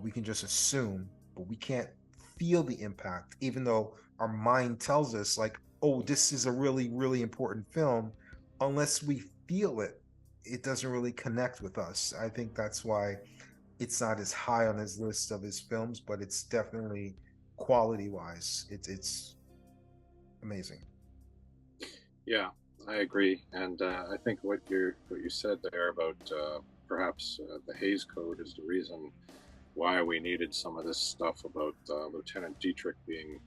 We can just assume, but we can't feel the impact, even though our mind tells us, like, oh, this is a really, really important film. Unless we feel it, it doesn't really connect with us. I think that's why it's not as high on his list of his films, but it's definitely quality wise, it's amazing. Yeah, I agree, and I think what you said there about perhaps the Hayes Code is the reason why we needed some of this stuff about Lieutenant Dietrich being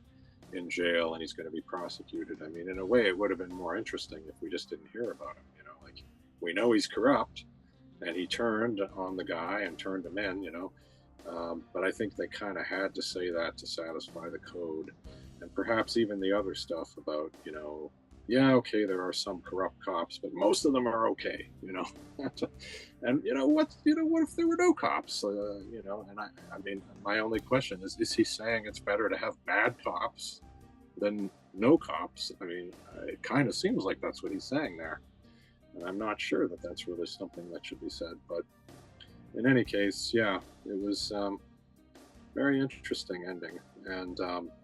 in jail and he's going to be prosecuted. I mean, in a way, it would have been more interesting if we just didn't hear about him. Like we know he's corrupt, and he turned on the guy and turned him in. But I think they kind of had to say that to satisfy the code, and perhaps even the other stuff about yeah, okay, there are some corrupt cops, but most of them are okay. And what if there were no cops? And I mean, my only question is he saying it's better to have bad cops than no cops? I mean, it kind of seems like that's what he's saying there, and I'm not sure that that's really something that should be said. But in any case, yeah, it was very interesting ending, and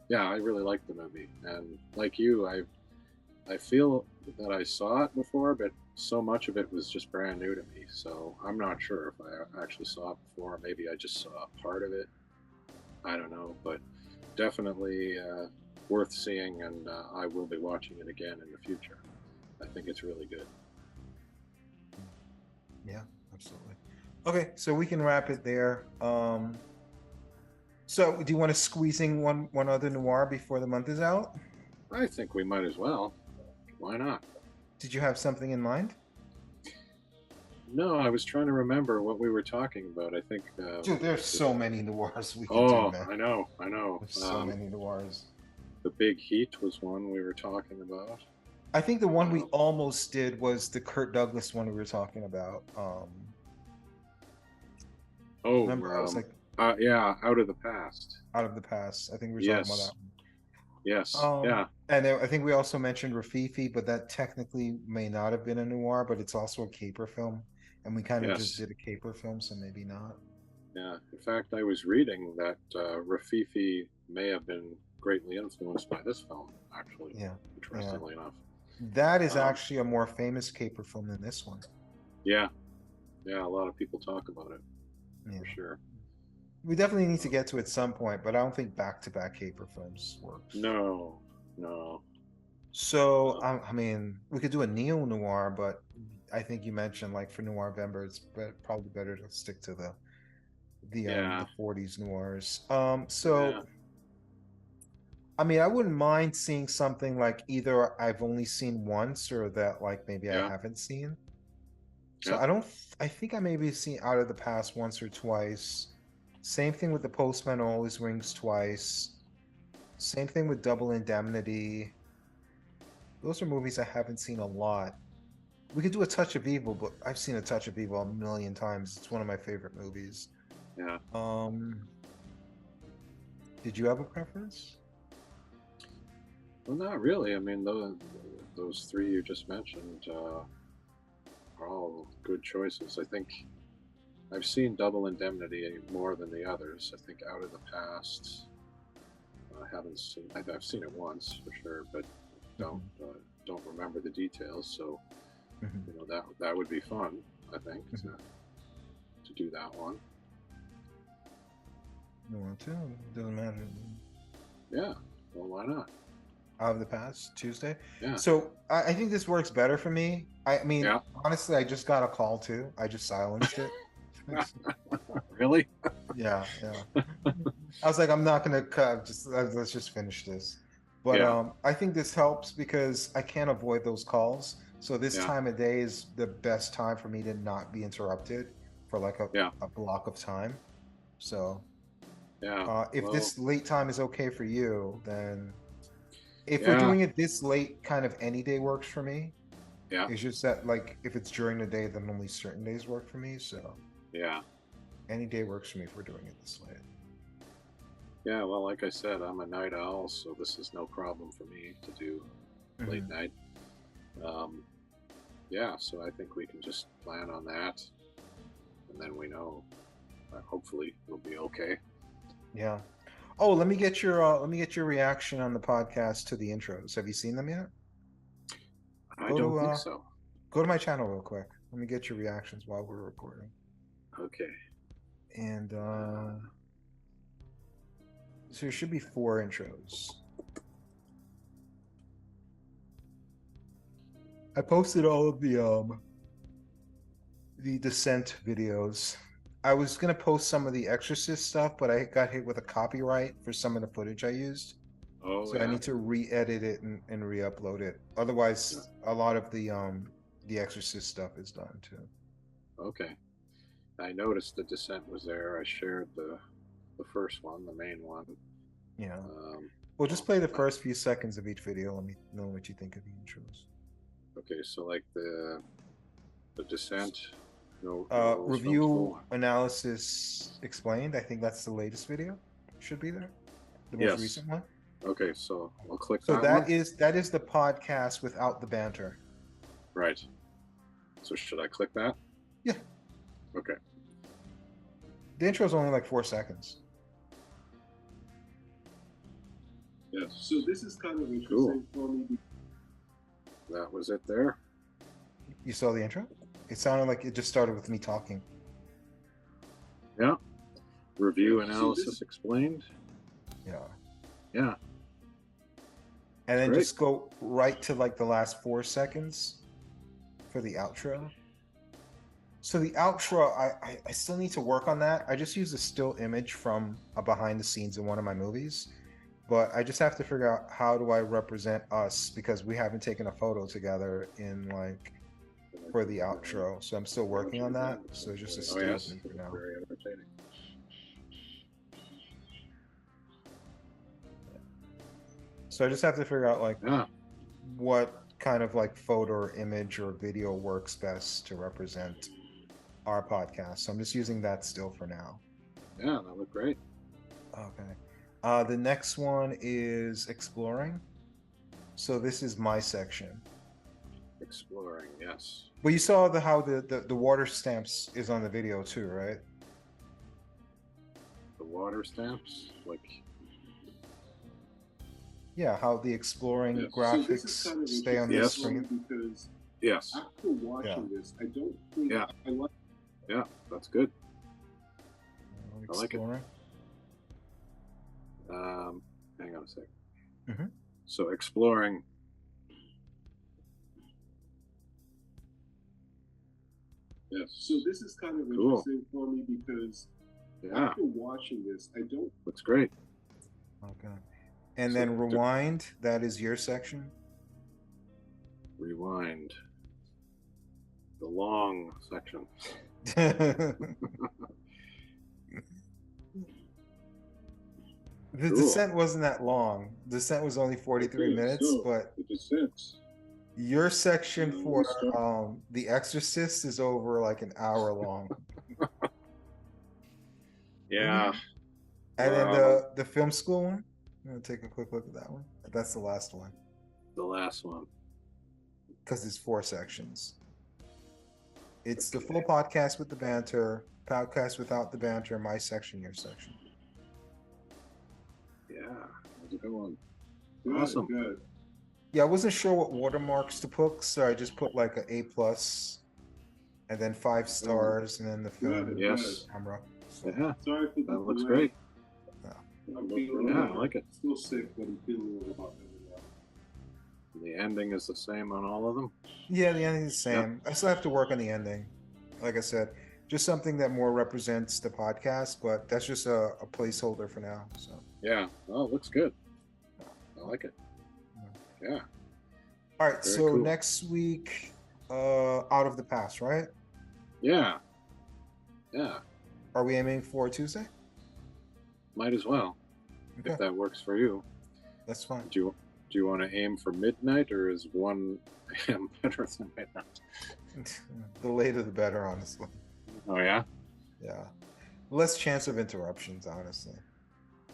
yeah, I really liked the movie. And like you, I feel that I saw it before, but so much of it was just brand new to me. So I'm not sure if I actually saw it before. Maybe I just saw a part of it. I don't know, but definitely worth seeing, and I will be watching it again in the future. I think it's really good. Yeah, absolutely. Okay, so we can wrap it there. So do you want to squeeze in one other noir before the month is out? I think we might as well. Why not? Did you have something in mind? No, I was trying to remember what we were talking about. I think. Dude, there's so many noirs we could do, Oh, man. I know, I know. There's so many noirs. The Big Heat was one we were talking about. I think the one we Uh, almost did was the Kurt Douglas one we were talking about. oh, Remember, I was like, yeah, Out of the Past. Out of the Past. I think we were talking about that Yes, yes, one. yeah, And then I think we also mentioned Rafifi, but that technically may not have been a noir, but it's also a caper film, and we kind of just yes, did a caper film, so maybe not. yeah. In fact, I was reading that Rafifi may have been greatly influenced by this film, actually. Yeah. Interestingly enough. That is actually a more famous caper film than this one. Yeah. Yeah, a lot of people talk about it. Yeah. For sure. We definitely need to get to it at some point, but I don't think back-to-back caper films work. No. So, I mean, we could do a neo-noir, but I think you mentioned, like, for Noir-vember, it's probably better to stick to the 40s noirs. So, I mean, I wouldn't mind seeing something like either I've only seen once or that, like, maybe I haven't seen. So I think I maybe seen Out of the Past once or twice. Same thing with The Postman Always Rings Twice. Same thing with Double Indemnity. Those are movies I haven't seen a lot. We could do A Touch of Evil, but I've seen A Touch of Evil a million times. It's one of my favorite movies. Yeah. Did you have a preference? Well, not really. I mean, those three you just mentioned are all good choices. I think I've seen Double Indemnity more than the others. I think Out of the Past, I haven't seen. I've seen it once for sure, but don't remember the details. So you know that would be fun. I think to do that one. You want to? It doesn't matter. Yeah. Well, why not? Out of the Past, Tuesday. Yeah. So I think this works better for me. I mean, honestly, I just got a call too. I just silenced it. Really? Yeah. I was like, I'm not gonna cut. Let's just finish this. But I think this helps because I can't avoid those calls. So this time of day is the best time for me to not be interrupted for like a block of time. So if this late time is okay for you, then if we're doing it this late, kind of any day works for me. Yeah. It's just that, like, if it's during the day, then only certain days work for me. So any day works for me if we're doing it this late. Yeah, well, like I said, I'm a night owl, so this is no problem for me to do late night. So I think we can just plan on that, and then we know. Hopefully, we'll be okay. Yeah. Oh, let me get your reaction on the podcast to the intros. Have you seen them yet? I don't think so. Go to my channel real quick. Let me get your reactions while we're recording. Okay. And so there should be 4 intros. I posted all of the Descent videos. I was gonna post some of the Exorcist stuff, but I got hit with a copyright for some of the footage I used. So I need to re-edit it and re-upload it. Otherwise, a lot of the Exorcist stuff is done too. Okay. I noticed the Descent was there. I shared the first one, the main one. Yeah. Well, just play the first few seconds of each video. Let me know what you think of the intros. Okay, so like the Descent. Review analysis explained. I think that's the latest video. Should be there. The most recent one. Okay, so I'll click that. So that one. is the podcast without the banter. Right. So should I click that? Yeah. Okay. The intro is only like 4 seconds. Yes. So this is kind of interesting for me. That was it there. You saw the intro? It sounded like it just started with me talking. Yeah. Review analysis explained. Yeah. Yeah. And then just go right to like the last 4 seconds for the outro. So the outro, I still need to work on that. I just used a still image from a behind the scenes in one of my movies. But I just have to figure out how do I represent us, because we haven't taken a photo together in like for the outro. So I'm still working on that. So it's just a still image for now. Very entertaining. So I just have to figure out like what kind of like photo or image or video works best to represent our podcast. So I'm just using that still for now. Yeah, that looked great. Okay. The next one is exploring. So this is my section. Exploring, yes. Well, you saw how the water stamps is on the video too, right? The water stamps? Like... Yeah, how the exploring Yes. So this is graphics kind of stay on the Yes. interesting screen. because Yes. after watching this, I don't think Yeah. I like. Yeah, that's good. I like it. Exploring. Hang on a sec. Mhm. So exploring. Yes. So this is kind of Cool. interesting for me because Yeah, after watching this, I don't. that's great. Okay. And So then rewind, that is your section. Rewind. The long section. The Cool. descent wasn't that long. Descent was only 43 Okay, minutes, so but the descent. your section Let for me start. The Exorcist is over like an hour long. Yeah. And then the film school one, I'm gonna take a quick look at that one. That's the last one The last one. because it's 4 sections. It's the full podcast with the banter, podcast without the banter, my section, your section. Yeah. How's it going? Good, Awesome. Good. Yeah, I wasn't sure what watermarks to put, so I just put like a plus, and then 5 stars, and then the film Good. Yes. camera. Yeah. Sorry for the That looks delay. great. I'm feeling Yeah, I like it. still sick, but I'm feeling a little better now. The ending is the same on all of them. Yeah, the ending is the same. I still have to work on the ending. Like I said, just something that more represents the podcast, but that's just a placeholder for now. So Yeah. Oh, it looks good. I like it. Yeah. all right, Very so cool. next week, Out of the Past, right? Yeah. Yeah. Are we aiming for Tuesday? Might as well, Okay, if that works for you. that's fine. Do you want to aim for midnight, or is 1 a.m. better than midnight? The later the better, honestly. Oh yeah. Yeah, less chance of interruptions, honestly.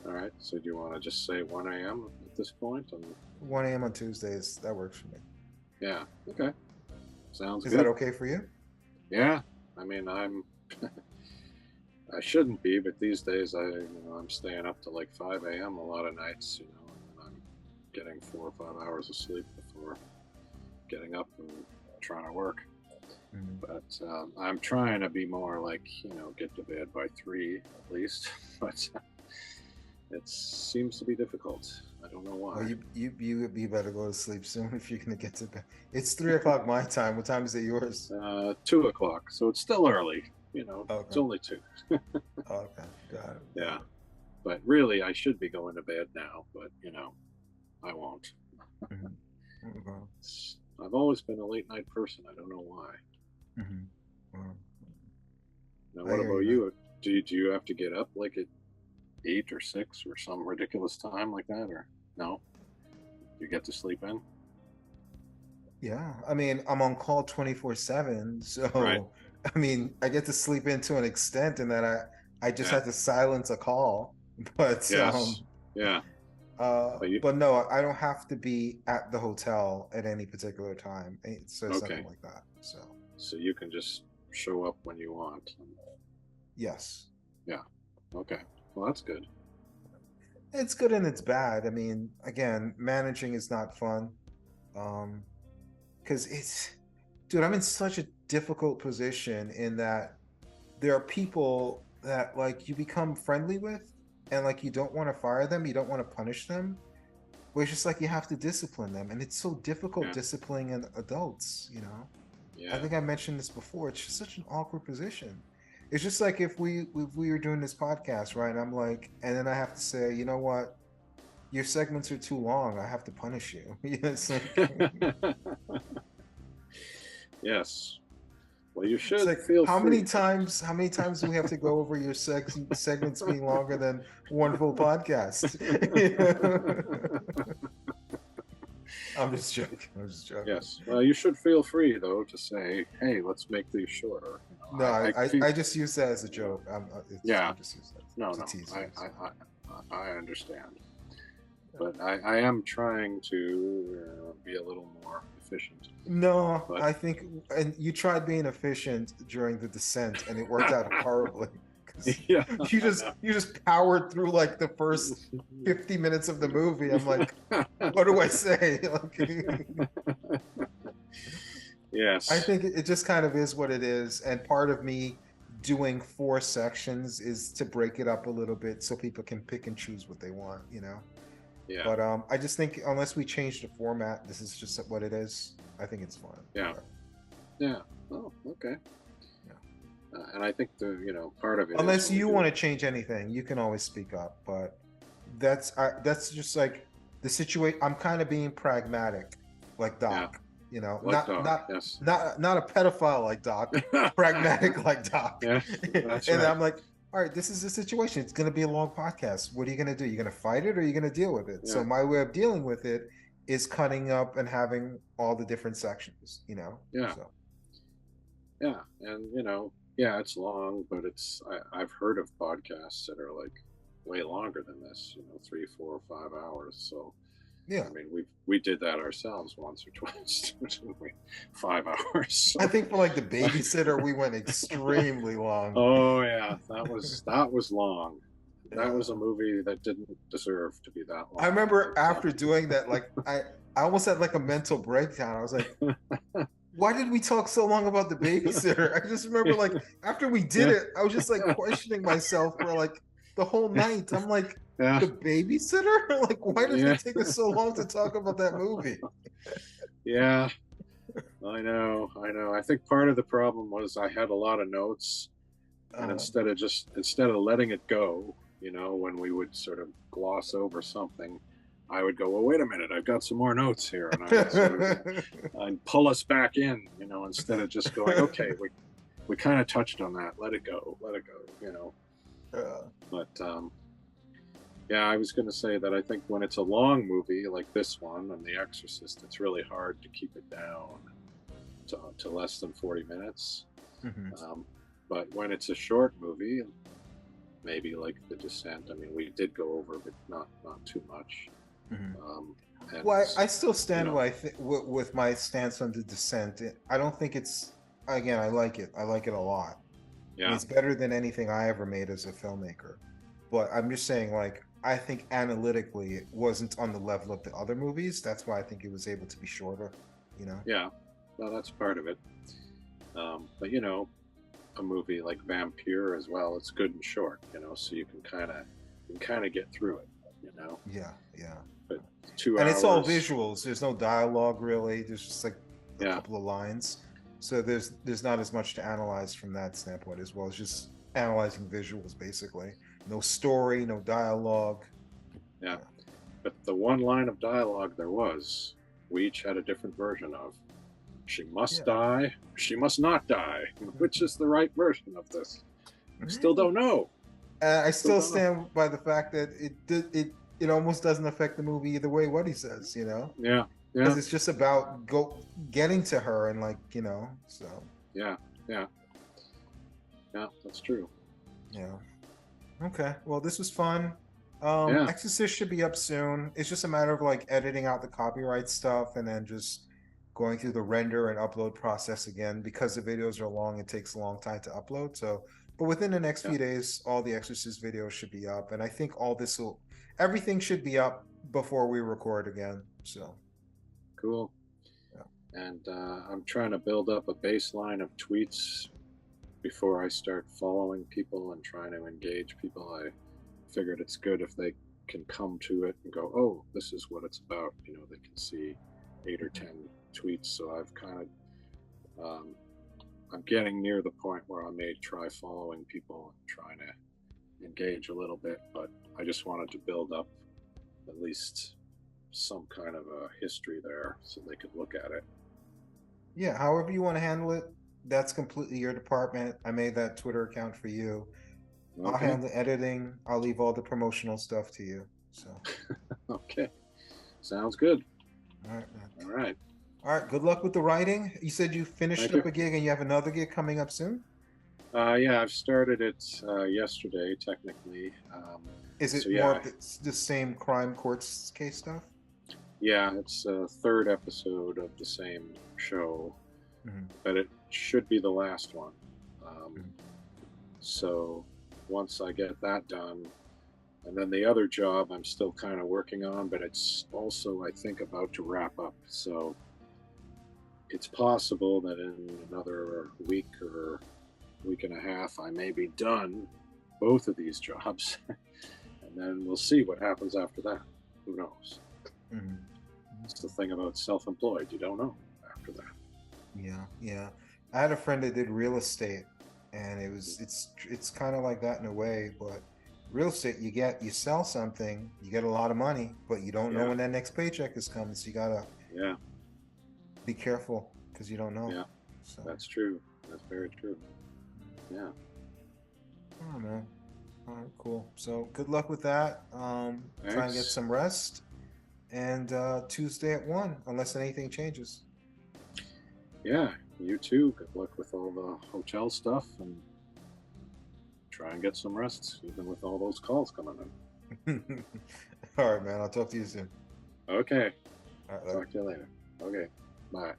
All right. So do you want to just say 1 a.m. at this point? 1 a.m. on Tuesdays, that works for me. Yeah. Okay. Sounds Is good. that okay for you? Yeah. I mean, I shouldn't be, but these days I'm staying up to like 5 a.m. a lot of nights, and I'm getting 4 or 5 hours of sleep before getting up and trying to work. Mhm. But I'm trying to be more like, get to bed by 3 at least. But it seems to be difficult. I don't know why. Well, you better go to sleep soon if you're gonna get to bed. It's 3 o'clock my time. What time is it yours? 2 o'clock, so it's still early. It's Okay. only 2. Okay, got it. Yeah. But really, I should be going to bed now, but, I won't. Mhm. Okay. I've always been a late night person. I don't know why. Mhm. Well, Now, I what hear about you, you? Do you have to get up like at 8 or 6 or some ridiculous time like that, or no? You get to sleep in? yeah, I mean, I'm on call 24/7, so Right. I mean, I get to sleep in to an extent, in that I just Yeah. had to silence a call, but Yes. Yeah. but no, I don't have to be at the hotel at any particular time. So it's Okay. nothing like that. So you can just show up when you want. Yes, Okay. Well, that's good. it's good and it's bad. I mean, again, managing is not fun. Because dude, I'm in such a difficult position in that there are people that like you become friendly with, and like you don't want to fire them, you don't want to punish them, but it's just like you have to discipline them, and it's so difficult Yeah. disciplining adults. Yeah. I think I mentioned this before. It's just such an awkward position. It's just like if we were doing this podcast, right? I'm like, and then I have to say, you know what? Your segments are too long. I have to punish you. It's like, Yes. Well, you should it's like feel how free. many times do we have to go over your segments being longer than one full podcast? I'm just joking. Yes. Well, you should feel free though to say, "Hey, let's make these shorter." No, feel- I just use that as a joke. Yeah. I just use that No, to no. tease I you. I understand, but I am trying to be a little more efficient. No, But- I think, and you tried being efficient during the descent, and it worked out horribly. Yeah. You just powered through like the first 50 minutes of the movie. I'm like, what do I say? Yes. I think it just kind of is what it is. And part of me doing 4 sections is to break it up a little bit so people can pick and choose what they want, you know? Yeah. But I just think unless we change the format, this is just what it is. I think it's fun. Yeah. Yeah. Oh, okay. Yeah. And I think part of it. Unless you want to change anything, you can always speak up. But that's just like the situation. I'm kind of being pragmatic, like Doc. Yeah. You know, Like not yes. not a pedophile like Doc, pragmatic like Doc. Yeah, that's And right. I'm like, all right, this is the situation. It's going to be a long podcast. What are you going to do? You're going to fight it, or are you going to deal with it? Yeah. So my way of dealing with it is cutting up and having all the different sections. You know. Yeah. So. Yeah, and it's long, but I've heard of podcasts that are like way longer than this. 3, 4, 5 hours. So. Yeah, I mean, we did that ourselves once or twice. 5 hours. So. I think for like the babysitter, we went extremely long. Oh yeah, that was long. That Yeah. was a movie that didn't deserve to be that long. I remember after doing that, like I almost had like a mental breakdown. I was like, why did we talk so long about the babysitter? I just remember like after we did it, I was just like questioning myself for like the whole night. I'm like, the babysitter? Like, why does it take us so long to talk about that movie? Yeah, I know. I think part of the problem was I had a lot of notes, and instead of letting it go, when we would sort of gloss over something, I would go, well, wait a minute, I've got some more notes here, and I'd pull us back in, instead of just going, okay, we kind of touched on that, let it go, But yeah, I was going to say that I think when it's a long movie like this one and The Exorcist, it's really hard to keep it down to less than 40 minutes. Mm-hmm. But when it's a short movie, maybe like The Descent, I mean, we did go over, but not too much. Mm-hmm. Well, I still stand with my stance on The Descent. I don't think it's, again, I like it. I like it a lot. Yeah. It's better than anything I ever made as a filmmaker. But I'm just saying, like, I think analytically it wasn't on the level of the other movies. That's why I think it was able to be shorter, Yeah, well, that's part of it. But, a movie like Vampire as well, it's good and short, so you can kind of get through it, Yeah. But 2 hours. And it's all visuals. There's no dialogue really. There's just like a couple of lines. So there's not as much to analyze from that standpoint as well. It's just analyzing visuals basically. No story, no dialogue. Yeah. But the one line of dialogue we each had a different version of. She must die, she must not die. Which is the right version of this? I still don't know. I still stand by the fact that it almost doesn't affect the movie either way what he says, Yeah. Because it's just about getting to her and so. Yeah, that's true. Yeah. Okay. Well, this was fun. Exorcist should be up soon. It's just a matter of like editing out the copyright stuff and then just going through the render and upload process again. Because the videos are long, it takes a long time to upload. So, but within the next few days, all the Exorcist videos should be up. And I think everything should be up before we record again. So. Cool. Yeah. And I'm trying to build up a baseline of tweets before I start following people and trying to engage people. I figured it's good if they can come to it and go, oh, this is what it's about. They can see 8 or 10 tweets. So I've kind of, I'm getting near the point where I may try following people and trying to engage a little bit, but I just wanted to build up at least some kind of a history there so they could look at it. Yeah, however you want to handle it, that's completely your department. I made that Twitter account for you. Okay. I'll handle the editing. I'll leave all the promotional stuff to you. So. Okay. Sounds good. All right, man. All right. Good luck with the writing. You said you finished up a gig and you have another gig coming up soon? Yeah, I've started it yesterday, technically. Is it more of the same crime courts case stuff? Yeah, it's a 3rd episode of the same show, but it should be the last one. So once I get that done. And then the other job I'm still kind of working on, but it's also, I think, about to wrap up. So it's possible that in another week or week and a half, I may be done both of these jobs. And then we'll see what happens after that. Who knows? Mhm. It's the thing about self-employed. You don't know after that. Yeah. I had a friend that did real estate, and it's kind of like that in a way, but real estate, you sell something, you get a lot of money, but you don't know Yeah. when that next paycheck is coming, so you gotta Yeah, be careful because you don't know. yeah, So, that's true. That's very true. Yeah. oh man. All right, cool. So good luck with that. Try and get Thanks. some rest. And Tuesday at 1, unless anything changes. Yeah, you too. Good luck with all the hotel stuff and try and get some rest, even with all those calls coming in. All right, man. I'll talk to you soon. Okay. All right, later. Talk to you later. Okay. Bye.